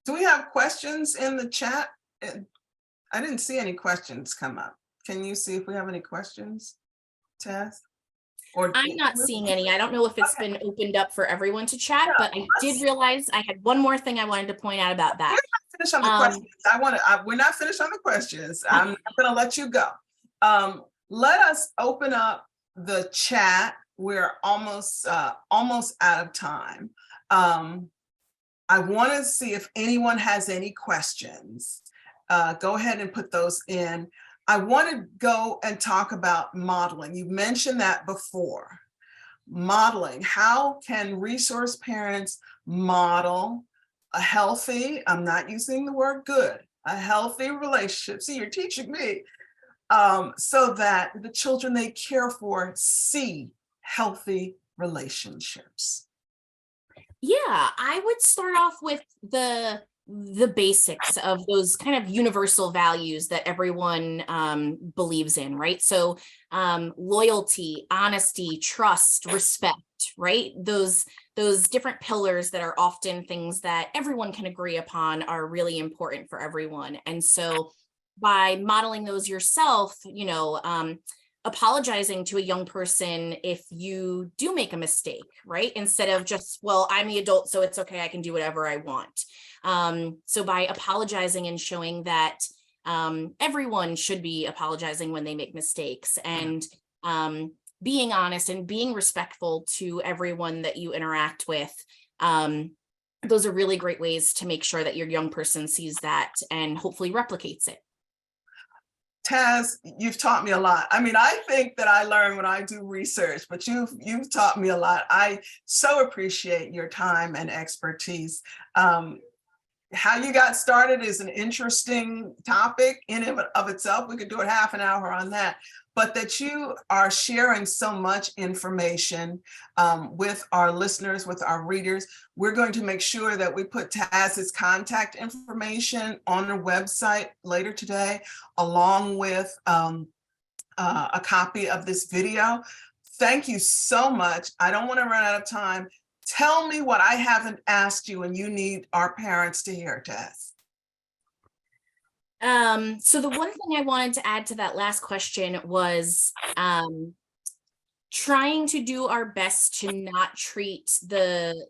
Do we have questions in the chat? I didn't see any questions come up. Can you see if we have any questions, Tess? I'm not seeing any. I don't know if it's been opened up for everyone to chat, but I did realize I had one more thing I wanted to point out about that. We're not finished on the questions. We're not finished on the questions. I'm not going to let you go. Let us open up the chat. We're almost out of time. I want to see if anyone has any questions. Go ahead and put those in. I want to go and talk about modeling. You mentioned that before. Modeling. How can resource parents model a healthy, I'm not using the word good, a healthy relationship? See, you're teaching me. So that the children they care for see healthy relationships. Yeah, I would start off with the basics of those kind of universal values that everyone believes in, right? So loyalty, honesty, trust, respect, right? Those different pillars that are often things that everyone can agree upon are really important for everyone. And so by modeling those yourself, apologizing to a young person if you do make a mistake, right? Instead of just, well, I'm the adult, so it's okay, I can do whatever I want. So by apologizing and showing that everyone should be apologizing when they make mistakes, and being honest and being respectful to everyone that you interact with, those are really great ways to make sure that your young person sees that and hopefully replicates it. Taz, you've taught me a lot. I mean, I think that I learn when I do research, but you've taught me a lot. I so appreciate your time and expertise. How you got started is an interesting topic in and of itself. We could do it half an hour on that, but that you are sharing so much information with our listeners, with our readers. We're going to make sure that we put Taz's contact information on her website later today, along with a copy of this video. Thank you so much. I don't want to run out of time. Tell me what I haven't asked you and you need our parents to hear, Taz. So the one thing I wanted to add to that last question was trying to do our best to not treat the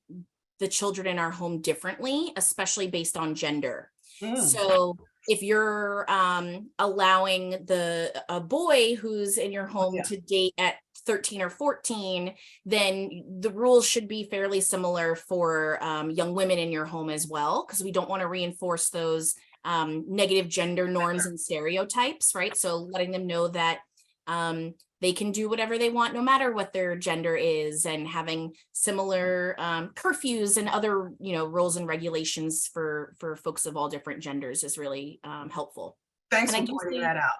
children in our home differently, especially based on gender. So if you're allowing a boy who's in your home to date at 13 or 14, then the rules should be fairly similar for young women in your home as well, because we don't want to reinforce those negative gender norms and stereotypes, right? So letting them know that they can do whatever they want no matter what their gender is, and having similar curfews and other rules and regulations for folks of all different genders is really helpful. Thanks for pointing that out.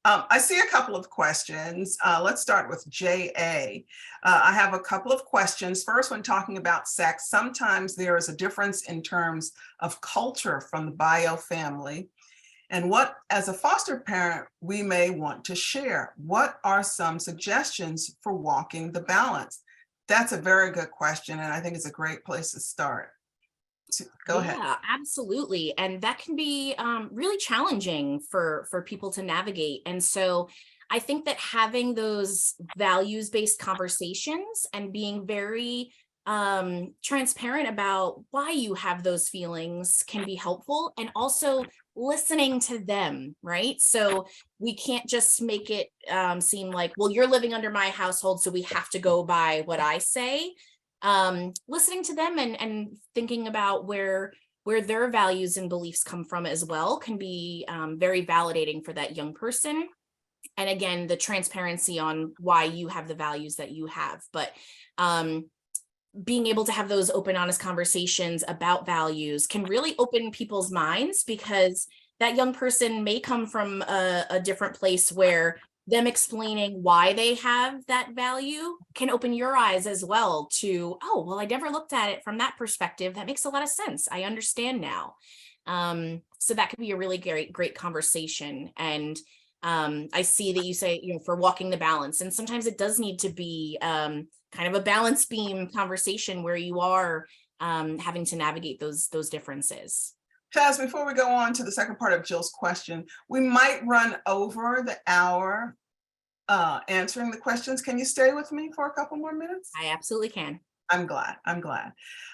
I see a couple of questions. Let's start with JA. I have a couple of questions. First, when talking about sex, sometimes there is a difference in terms of culture from the bio family, and what, as a foster parent, we may want to share. What are some suggestions for walking the balance? That's a very good question, and I think it's a great place to start. Go ahead. Yeah, absolutely. And that can be really challenging for people to navigate. And so I think that having those values-based conversations and being very transparent about why you have those feelings can be helpful, and also listening to them, right? So we can't just make it seem like, well, you're living under my household, so we have to go by what I say. listening to them and thinking about where their values and beliefs come from as well can be very validating for that young person. And again, the transparency on why you have the values that you have. But being able to have those open, honest conversations about values can really open people's minds, because that young person may come from a different place where them explaining why they have that value can open your eyes as well to, oh, well, I never looked at it from that perspective. That makes a lot of sense. I understand now. So that could be a really great conversation. And I see that you say, for walking the balance, and sometimes it does need to be kind of a balance beam conversation where you are having to navigate those differences. Chaz, before we go on to the second part of Jill's question, we might run over the hour answering the questions. Can you stay with me for a couple more minutes? I absolutely can. I'm glad.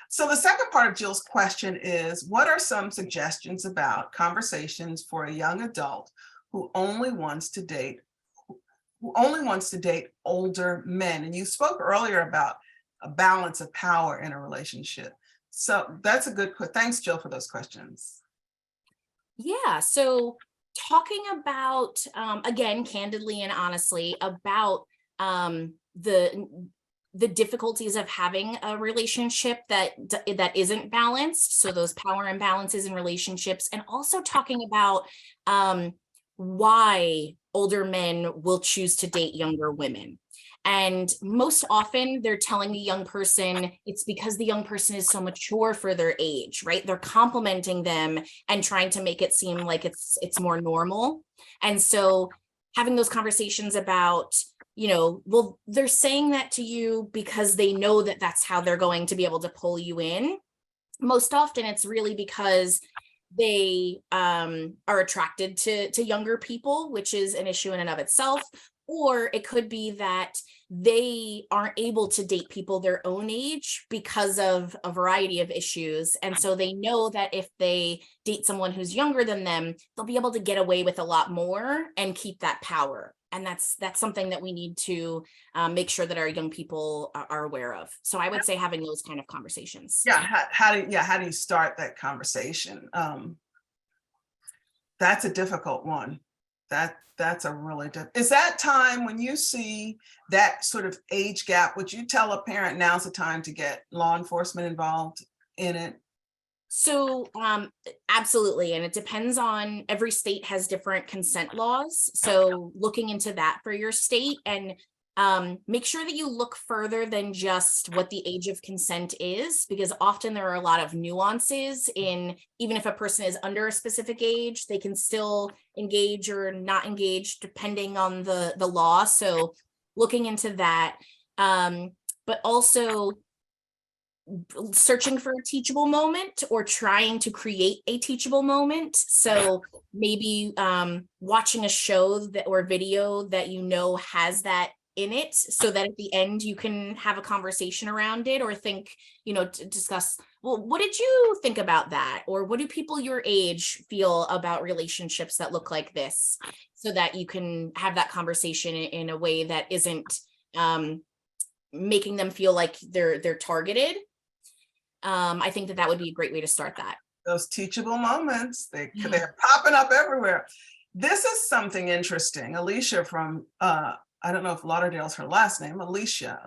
So the second part of Jill's question is, what are some suggestions about conversations for a young adult who only wants to date older men? And you spoke earlier about a balance of power in a relationship. So that's a good question. Thanks, Jill, for those questions. Yeah. So talking about, again, candidly and honestly, about the difficulties of having a relationship that isn't balanced. So those power imbalances in relationships, and also talking about why older men will choose to date younger women. And most often they're telling the young person it's because the young person is so mature for their age, right? They're complimenting them and trying to make it seem like it's more normal. And so having those conversations about, well, they're saying that to you because they know that that's how they're going to be able to pull you in. Most often it's really because they are attracted to younger people, which is an issue in and of itself. Or it could be that they aren't able to date people their own age because of a variety of issues. And so they know that if they date someone who's younger than them, they'll be able to get away with a lot more and keep that power. And that's something that we need to make sure that our young people are aware of. So I would say having those kind of conversations. Yeah. How do you start that conversation? That's a difficult one. That's a really is that time when you see that sort of age gap, would you tell a parent now's the time to get law enforcement involved in it? So absolutely. And it depends on, every state has different consent laws. So looking into that for your state, and make sure that you look further than just what the age of consent is, because often there are a lot of nuances in, even if a person is under a specific age, they can still engage or not engage depending on the law. So looking into that, but also searching for a teachable moment or trying to create a teachable moment. So maybe watching a show or video that has that in it, so that at the end you can have a conversation around it, or think, to discuss, well, what did you think about that? Or what do people your age feel about relationships that look like this? So that you can have that conversation in a way that isn't making them feel like they're targeted. I think that would be a great way to start that. Those teachable moments, they're popping up everywhere. This is something interesting. Alicia from, I don't know if Lauderdale's her last name, Alicia.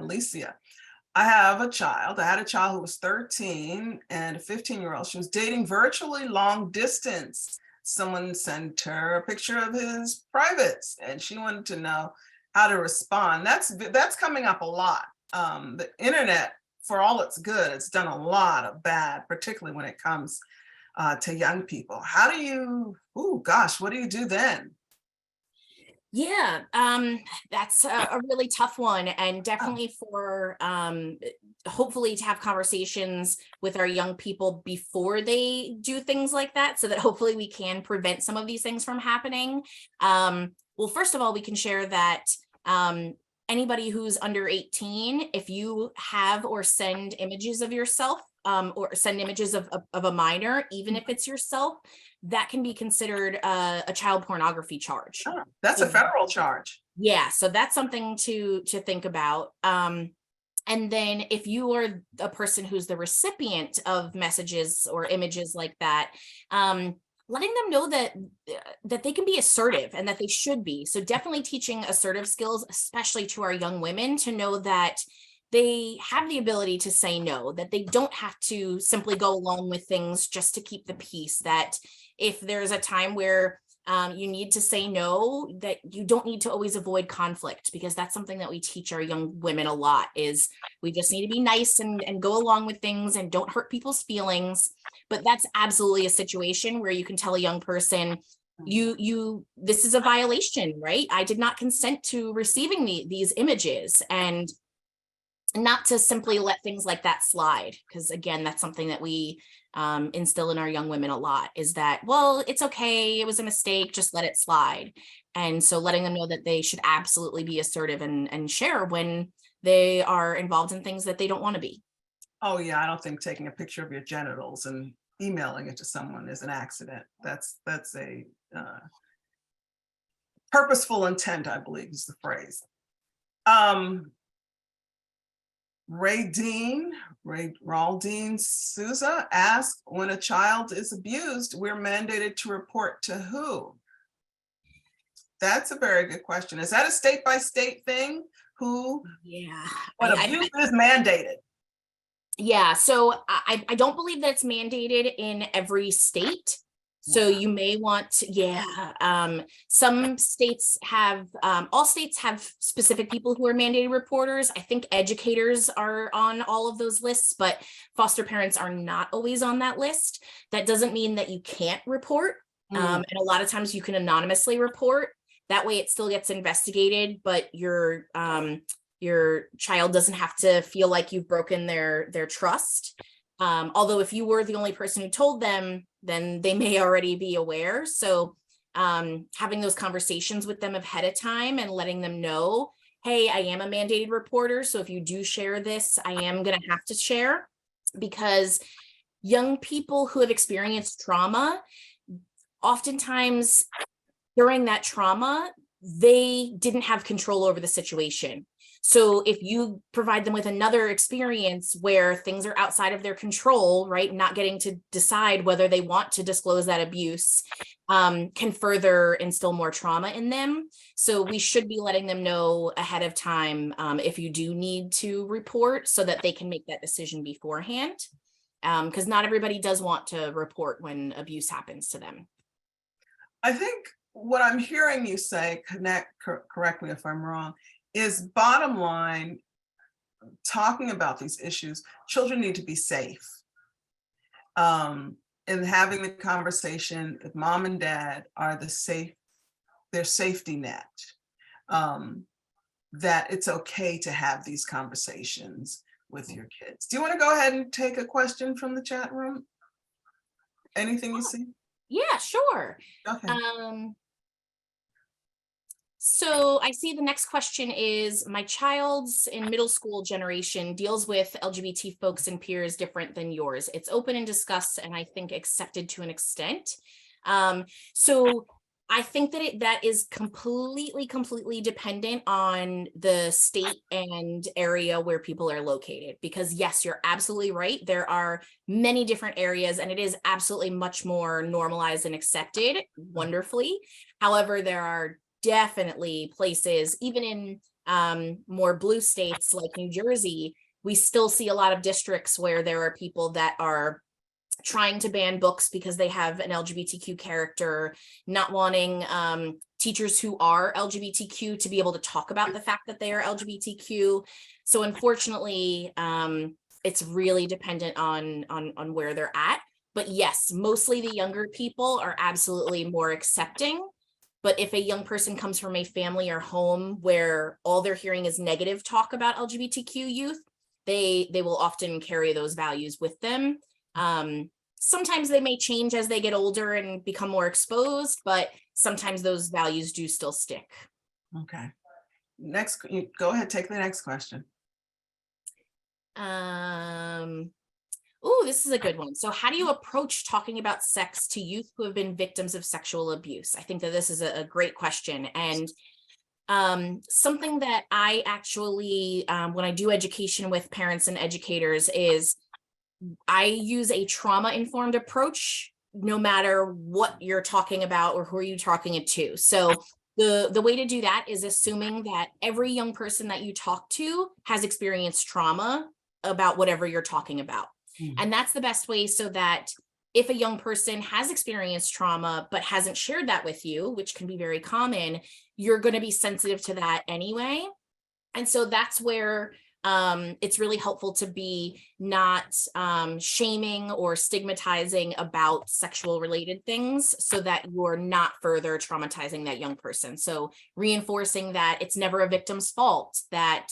I had a child who was 13 and a 15-year-old. She was dating virtually long distance. Someone sent her a picture of his privates and she wanted to know how to respond. That's coming up a lot. The internet, for all it's good, it's done a lot of bad, particularly when it comes to young people. How do you, what do you do then? Yeah, that's a really tough one, and definitely for hopefully to have conversations with our young people before they do things like that, so that hopefully we can prevent some of these things from happening. Well, first of all, we can share that anybody who's under 18, if you have or send images of yourself, or send images of a minor, even if it's yourself, that can be considered a child pornography charge. That's a federal charge. Yeah, so that's something to think about. And then if you are a person who's the recipient of messages or images like that, letting them know that they can be assertive and that they should be. So definitely teaching assertive skills, especially to our young women, to know that they have the ability to say no, that they don't have to simply go along with things just to keep the peace, that if there's a time where you need to say no, that you don't need to always avoid conflict, because that's something that we teach our young women a lot, is we just need to be nice and go along with things and don't hurt people's feelings. But that's absolutely a situation where you can tell a young person, this is a violation, right? I did not consent to receiving these images, and not to simply let things like that slide. Because again, that's something that we instill in our young women a lot, is that, well, it's okay, it was a mistake, just let it slide. And so letting them know that they should absolutely be assertive and share when they are involved in things that they don't want to be. Oh yeah, I don't think taking a picture of your genitals and emailing it to someone is an accident. That's a purposeful intent, I believe is the phrase. Raldine Souza asked, when a child is abused, we're mandated to report to who? That's a very good question. Is that a state by state thing? Yeah. But abuse is mandated. Yeah, so I don't believe that it's mandated in every state. So you may want to, some states have, all states have specific people who are mandated reporters. I think educators are on all of those lists, but foster parents are not always on that list. That doesn't mean that you can't report. And a lot of times you can anonymously report. That way it still gets investigated, but your child doesn't have to feel like you've broken their trust. Although if you were the only person who told them, then they may already be aware. So having those conversations with them ahead of time and letting them know, hey, I am a mandated reporter, so if you do share this, I am going to have to share. Because young people who have experienced trauma, oftentimes during that trauma, they didn't have control over the situation. So if you provide them with another experience where things are outside of their control, right, not getting to decide whether they want to disclose that abuse, can further instill more trauma in them. So we should be letting them know ahead of time if you do need to report, so that they can make that decision beforehand. Because not everybody does want to report when abuse happens to them. I think what I'm hearing you say, correct me if I'm wrong, is bottom line, talking about these issues, children need to be safe. And having the conversation, if mom and dad are their safety net, that it's okay to have these conversations with your kids. Do you want to go ahead and take a question from the chat room? Anything you see? Yeah, sure. Okay. So I see the next question is, my child's in middle school generation deals with LGBT folks and peers different than yours. It's open and discussed, and I think accepted to an extent. So I think that that is completely dependent on the state and area where people are located. Because yes, you're absolutely right. There are many different areas, and it is absolutely much more normalized and accepted wonderfully. However, there are definitely places, even in more blue states like New Jersey, we still see a lot of districts where there are people that are trying to ban books because they have an LGBTQ character, not wanting teachers who are LGBTQ to be able to talk about the fact that they are LGBTQ. So unfortunately, it's really dependent on where they're at. But yes, mostly the younger people are absolutely more accepting. But if a young person comes from a family or home where all they're hearing is negative talk about LGBTQ youth, they will often carry those values with them. Sometimes they may change as they get older and become more exposed, but sometimes those values do still stick. Okay. Next, go ahead, take the next question. Oh, this is a good one. So how do you approach talking about sex to youth who have been victims of sexual abuse? I think that this is a great question. And Something that I actually, when I do education with parents and educators, is I use a trauma-informed approach, no matter what you're talking about or who are you talking it to. So the way to do that is assuming that every young person that you talk to has experienced trauma about whatever you're talking about. And that's the best way, so that if a young person has experienced trauma but hasn't shared that with you, which can be very common, you're going to be sensitive to that anyway. And so that's where it's really helpful to be not shaming or stigmatizing about sexual related things, so that you're not further traumatizing that young person. So reinforcing that it's never a victim's fault, that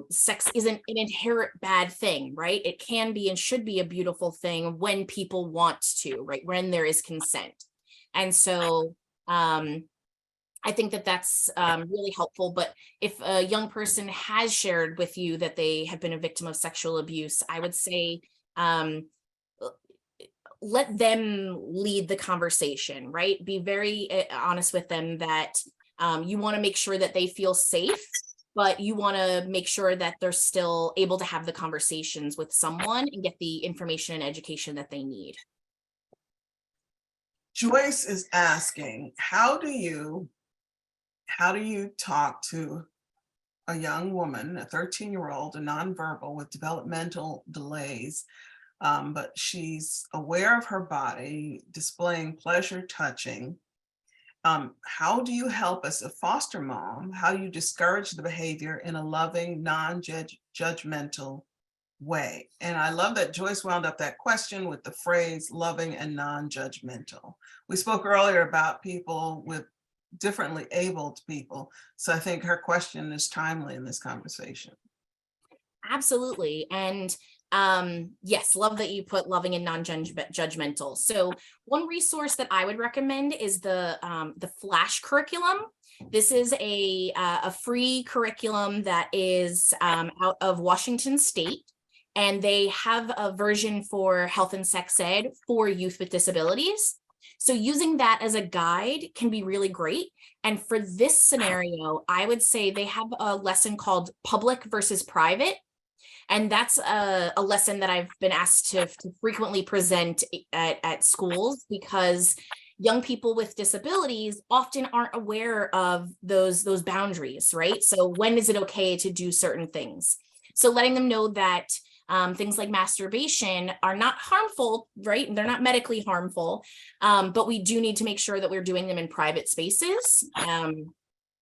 sex isn't an inherent bad thing, right? It can be and should be a beautiful thing when people want to, right? When there is consent. And so I think that that's really helpful. But if a young person has shared with you that they have been a victim of sexual abuse, I would say let them lead the conversation, right? Be very honest with them that you want to make sure that they feel safe, but you want to make sure that they're still able to have the conversations with someone and get the information and education that they need. Joyce is asking, how do you talk to a young woman, a 13-year-old, a nonverbal with developmental delays, but she's aware of her body, displaying pleasure touching? How do you help as a foster mom? How do you discourage the behavior in a loving, non-judgmental way? And I love that Joyce wound up that question with the phrase loving and non-judgmental. We spoke earlier about people with differently abled people. So I think her question is timely in this conversation. Absolutely. And yes, love that you put loving and non-judgmental. So one resource that I would recommend is the Flash curriculum. This is a free curriculum that is out of Washington State, and they have a version for health and sex ed for youth with disabilities. So using that as a guide can be really great. And for this scenario, I would say they have a lesson called public versus private. And that's a lesson that I've been asked to frequently present at schools, because young people with disabilities often aren't aware of those boundaries, right? So when is it okay to do certain things? So letting them know that things like masturbation are not harmful, right? They're not medically harmful, but we do need to make sure that we're doing them in private spaces,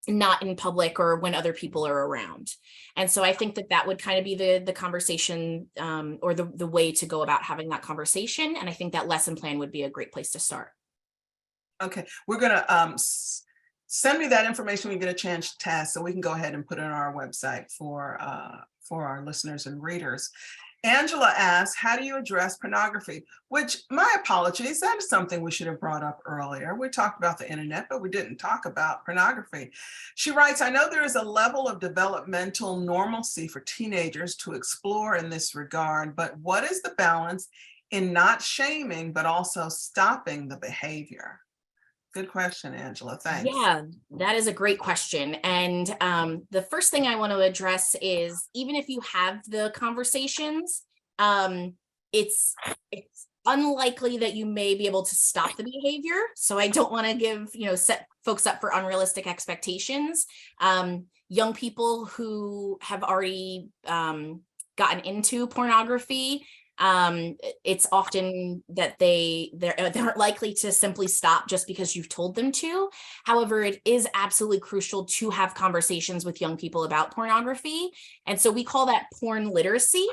not in public or when other people are around. And so I think that that would kind of be the conversation, or the way to go about having that conversation. And I think that lesson plan would be a great place to start. Okay, we're gonna send me that information when we get a chance, Taz, so we can go ahead and put it on our website for our listeners and readers. Angela asks, how do you address pornography? Which, my apologies, that is something we should have brought up earlier. We talked about the internet, but we didn't talk about pornography. She writes, I know there is a level of developmental normalcy for teenagers to explore in this regard, but what is the balance in not shaming, but also stopping the behavior? Good question, Angela. Thanks. Yeah, that is a great question. And the first thing I want to address is, even if you have the conversations, it's unlikely that you may be able to stop the behavior. So I don't want to set folks up for unrealistic expectations. Young people who have already gotten into pornography, it's often that they aren't likely to simply stop just because you've told them to. However, it is absolutely crucial to have conversations with young people about pornography. And so we call that porn literacy.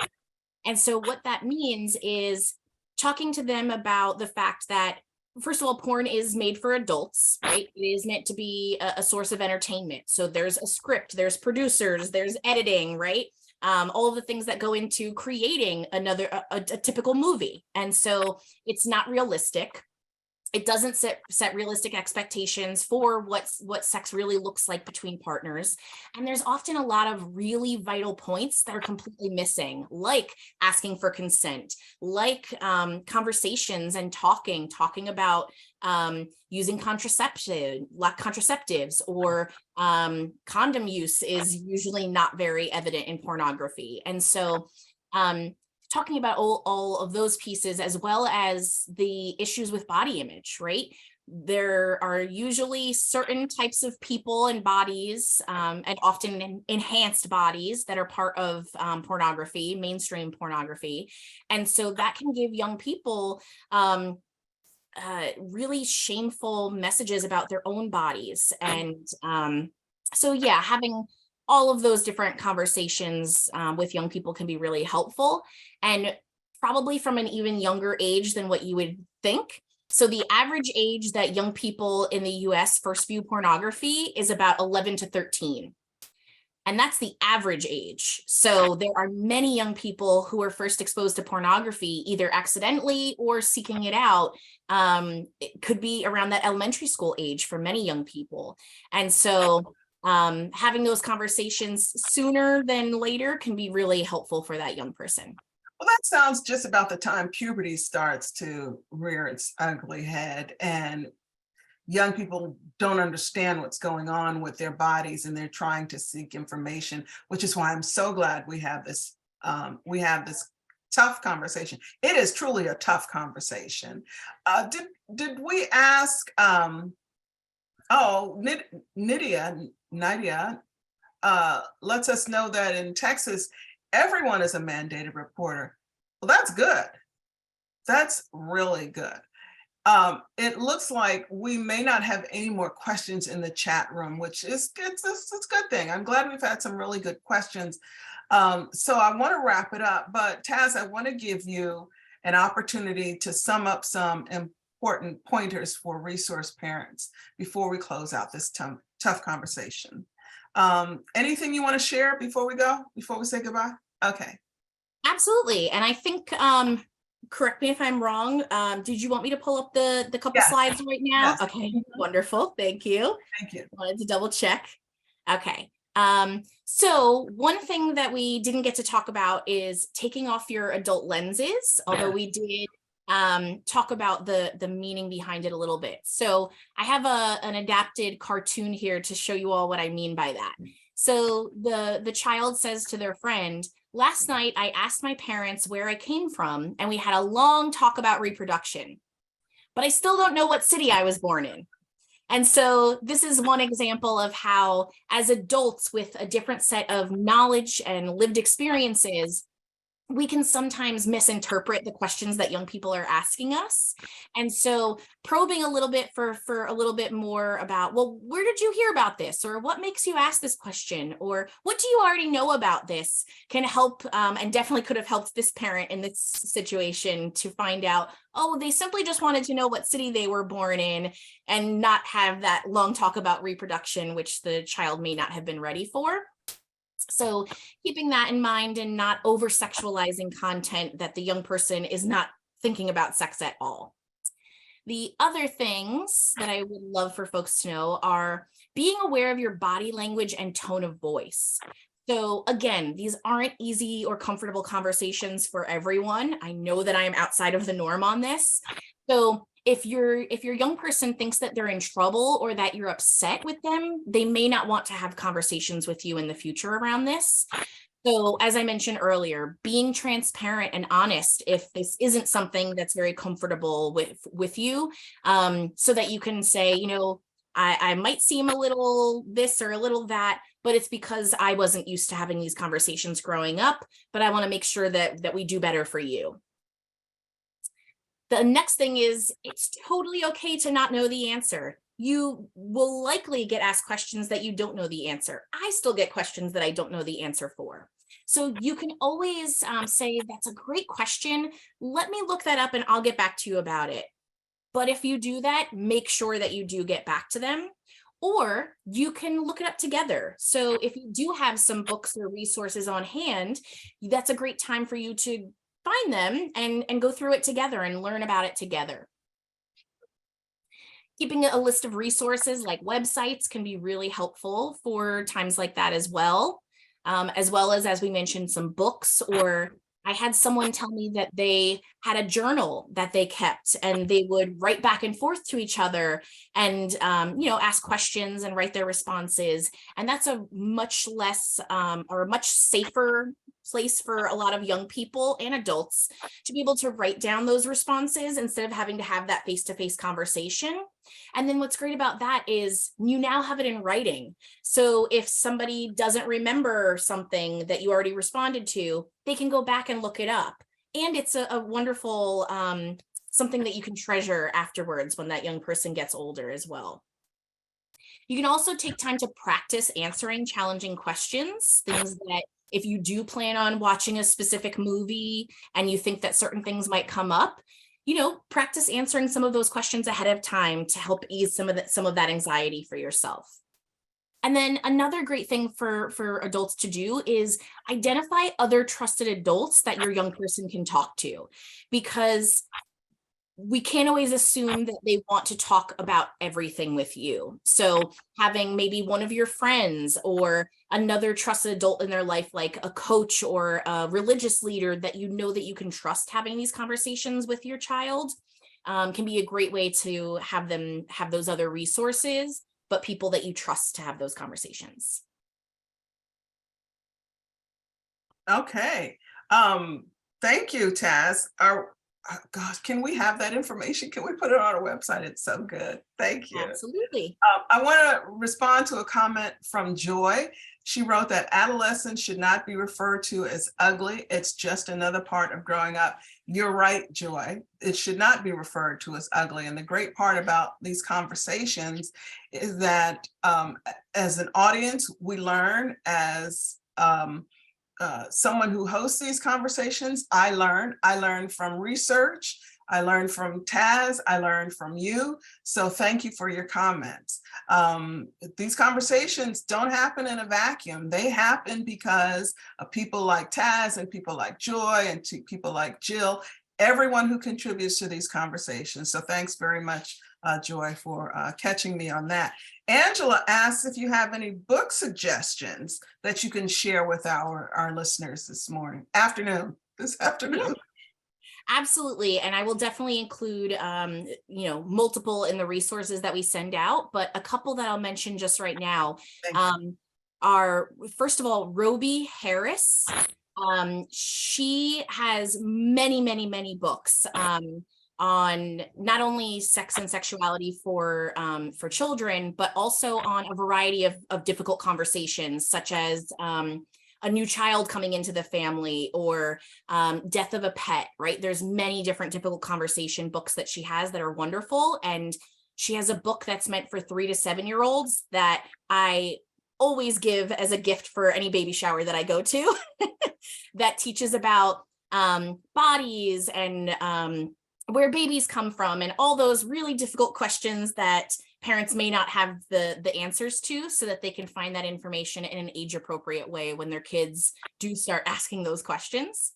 And so what that means is talking to them about the fact that, first of all, porn is made for adults, right? It is meant to be a source of entertainment. So there's a script, there's producers, there's editing, right? All of the things that go into creating a typical movie. And so it's not realistic. It doesn't set realistic expectations for what sex really looks like between partners. And there's often a lot of really vital points that are completely missing, like asking for consent, like conversations and talking about using contraceptives, or condom use is usually not very evident in pornography. And so talking about all of those pieces, as well as the issues with body image, right? There are usually certain types of people and bodies, and often enhanced bodies, that are part of pornography, mainstream pornography. And so that can give young people really shameful messages about their own bodies. And so yeah, having all of those different conversations with young people can be really helpful, and probably from an even younger age than what you would think. So the average age that young people in the US first view pornography is about 11 to 13. And that's the average age. So there are many young people who are first exposed to pornography, either accidentally or seeking it out. It could be around that elementary school age for many young people. And so having those conversations sooner than later can be really helpful for that young person. Well, that sounds just about the time puberty starts to rear its ugly head, and young people don't understand what's going on with their bodies, and they're trying to seek information, which is why I'm so glad we have this tough conversation. It is truly a tough conversation. Did we ask? Nydia lets us know that in Texas, everyone is a mandated reporter. Well, that's good. That's really good. It looks like we may not have any more questions in the chat room, which is good. It's a good thing. I'm glad we've had some really good questions. So I want to wrap it up, but Taz, I want to give you an opportunity to sum up some important pointers for resource parents before we close out this tough conversation. Anything you want to share before we say goodbye? Okay. Absolutely. And I think, correct me if I'm wrong, did you want me to pull up the couple Yes. slides right now? Yes. Okay, wonderful. Thank you. Thank you. Wanted to double check. Okay. So one thing that we didn't get to talk about is taking off your adult lenses, although we did talk about the meaning behind it a little bit. So I have an adapted cartoon here to show you all what I mean by that. So the child says to their friend, "Last night I asked my parents where I came from, and we had a long talk about reproduction, but I still don't know what city I was born in." And so this is one example of how, as adults with a different set of knowledge and lived experiences, we can sometimes misinterpret the questions that young people are asking us. And so probing a little bit for a little bit more about, well, where did you hear about this? Or what makes you ask this question? Or what do you already know about this? Can help, and definitely could have helped this parent in this situation to find out, oh, they simply just wanted to know what city they were born in, and not have that long talk about reproduction, which the child may not have been ready for. So keeping that in mind and not over sexualizing content that the young person is not thinking about sex at all. The other things that I would love for folks to know are being aware of your body language and tone of voice. So again, these aren't easy or comfortable conversations for everyone. I know that I am outside of the norm on this. So if your young person thinks that they're in trouble or that you're upset with them, they may not want to have conversations with you in the future around this. So as I mentioned earlier, being transparent and honest if this isn't something that's very comfortable with you, so that you can say, you know, I might seem a little this or a little that, but it's because I wasn't used to having these conversations growing up, but I want to make sure that we do better for you. The next thing is, it's totally okay to not know the answer. You will likely get asked questions that you don't know the answer. I still get questions that I don't know the answer for. So you can always say, that's a great question. Let me look that up and I'll get back to you about it. But if you do that, make sure that you do get back to them. Or you can look it up together. So if you do have some books or resources on hand, that's a great time for you to find them and go through it together and learn about it together. Keeping a list of resources like websites can be really helpful for times like that as well as we mentioned, some books. Or I had someone tell me that they had a journal that they kept and they would write back and forth to each other and, ask questions and write their responses. And that's a much less or a much safer place for a lot of young people and adults to be able to write down those responses instead of having to have that face-to-face conversation. And then what's great about that is you now have it in writing. So if somebody doesn't remember something that you already responded to, they can go back and look it up. And it's a wonderful something that you can treasure afterwards when that young person gets older as well. You can also take time to practice answering challenging questions, things that if you do plan on watching a specific movie and you think that certain things might come up, practice answering some of those questions ahead of time to help ease some of that anxiety for yourself. And then another great thing for adults to do is identify other trusted adults that your young person can talk to, because we can't always assume that they want to talk about everything with you. So having maybe one of your friends or another trusted adult in their life, like a coach or a religious leader that you can trust having these conversations with your child, can be a great way to have them have those other resources, but people that you trust to have those conversations. Okay. Thank you, Taz. Gosh, can we have that information? Can we put it on our website? It's so good. Thank you. Absolutely. I want to respond to a comment from Joy. She wrote that adolescence should not be referred to as ugly. It's just another part of growing up. You're right, Joy. It should not be referred to as ugly. And the great part about these conversations is that as an audience, we learn. As someone who hosts these conversations, I learn from research, I learned from Taz, I learned from you. So thank you for your comments. These conversations don't happen in a vacuum. They happen because of people like Taz and people like Joy and people like Jill, everyone who contributes to these conversations. So thanks very much, Joy, for catching me on that. Angela asks if you have any book suggestions that you can share with our listeners this afternoon. Yeah, absolutely. And I will definitely include, multiple in the resources that we send out, but a couple that I'll mention just right now are, first of all, Roby Harris. She has many, many, many books on not only sex and sexuality for children, but also on a variety of difficult conversations, such as a new child coming into the family or death of a pet, right? There's many different difficult conversation books that she has that are wonderful. And she has a book that's meant for 3 to 7-year-olds that I always give as a gift for any baby shower that I go to that teaches about bodies and where babies come from and all those really difficult questions that parents may not have the answers to, so that they can find that information in an age appropriate way when their kids do start asking those questions.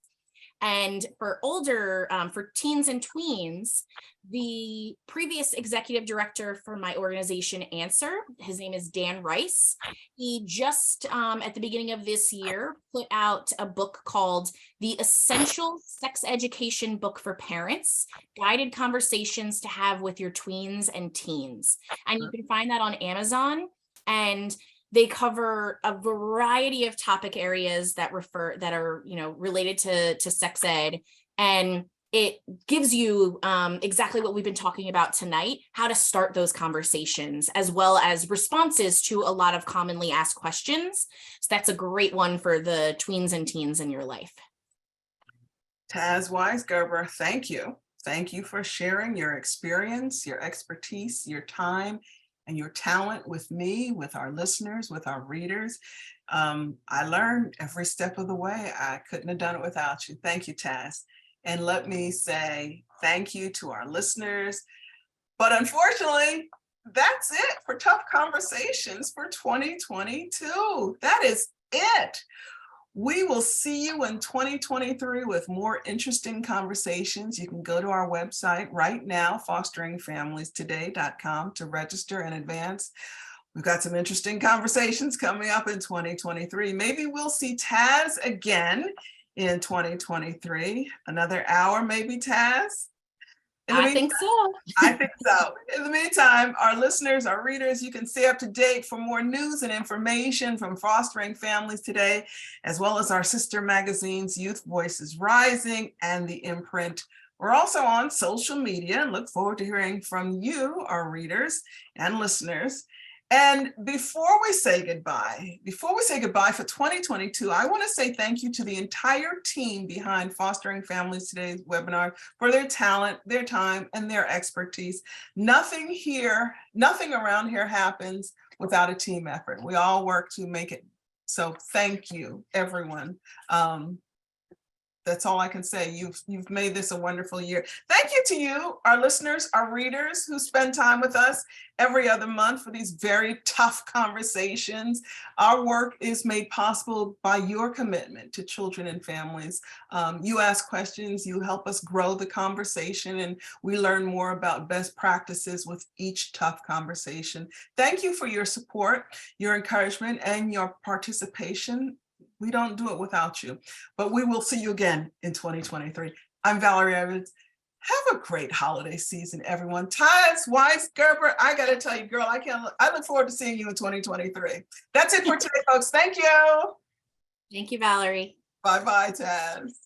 And for older, for teens and tweens, the previous executive director for my organization, Answer, his name is Dan Rice. He just at the beginning of this year put out a book called The Essential Sex Education Book for Parents, Guided Conversations to Have with Your Tweens and Teens. And you can find that on Amazon. And they cover a variety of topic areas that are related to sex ed, and it gives you exactly what we've been talking about tonight, how to start those conversations, as well as responses to a lot of commonly asked questions. So that's a great one for the tweens and teens in your life. Taz Weisgerber, thank you. Thank you for sharing your experience, your expertise, your time, and your talent with me, with our listeners, with our readers. I learned every step of the way. I couldn't have done it without you. Thank you, Taz. And let me say thank you to our listeners. But unfortunately, that's it for Tough Conversations for 2022. That is it. We will see you in 2023 with more interesting conversations. You can go to our website right now, fosteringfamiliestoday.com, to register in advance. We've got some interesting conversations coming up in 2023. Maybe we'll see Taz again in 2023. Another hour, maybe, Taz? I think so. I think so. In the meantime, our listeners, our readers, you can stay up to date for more news and information from Fostering Families Today, as well as our sister magazines, Youth Voices Rising and The Imprint. We're also on social media and look forward to hearing from you, our readers and listeners. And before we say goodbye for 2022, I want to say thank you to the entire team behind Fostering Families Today's webinar for their talent, their time, and their expertise. Nothing around here happens without a team effort. We all work to make it. So thank you, everyone. That's all I can say. You've made this a wonderful year. Thank you to you, our listeners, our readers who spend time with us every other month for these very tough conversations. Our work is made possible by your commitment to children and families. You ask questions, you help us grow the conversation, and we learn more about best practices with each tough conversation. Thank you for your support, your encouragement, and your participation. We don't do it without you, but we will see you again in 2023. I'm Valerie Evans. Have a great holiday season, everyone. Taz Weiss Gerber, I got to tell you, girl, I look forward to seeing you in 2023. That's it for today, folks. Thank you. Thank you, Valerie. Bye-bye, Taz.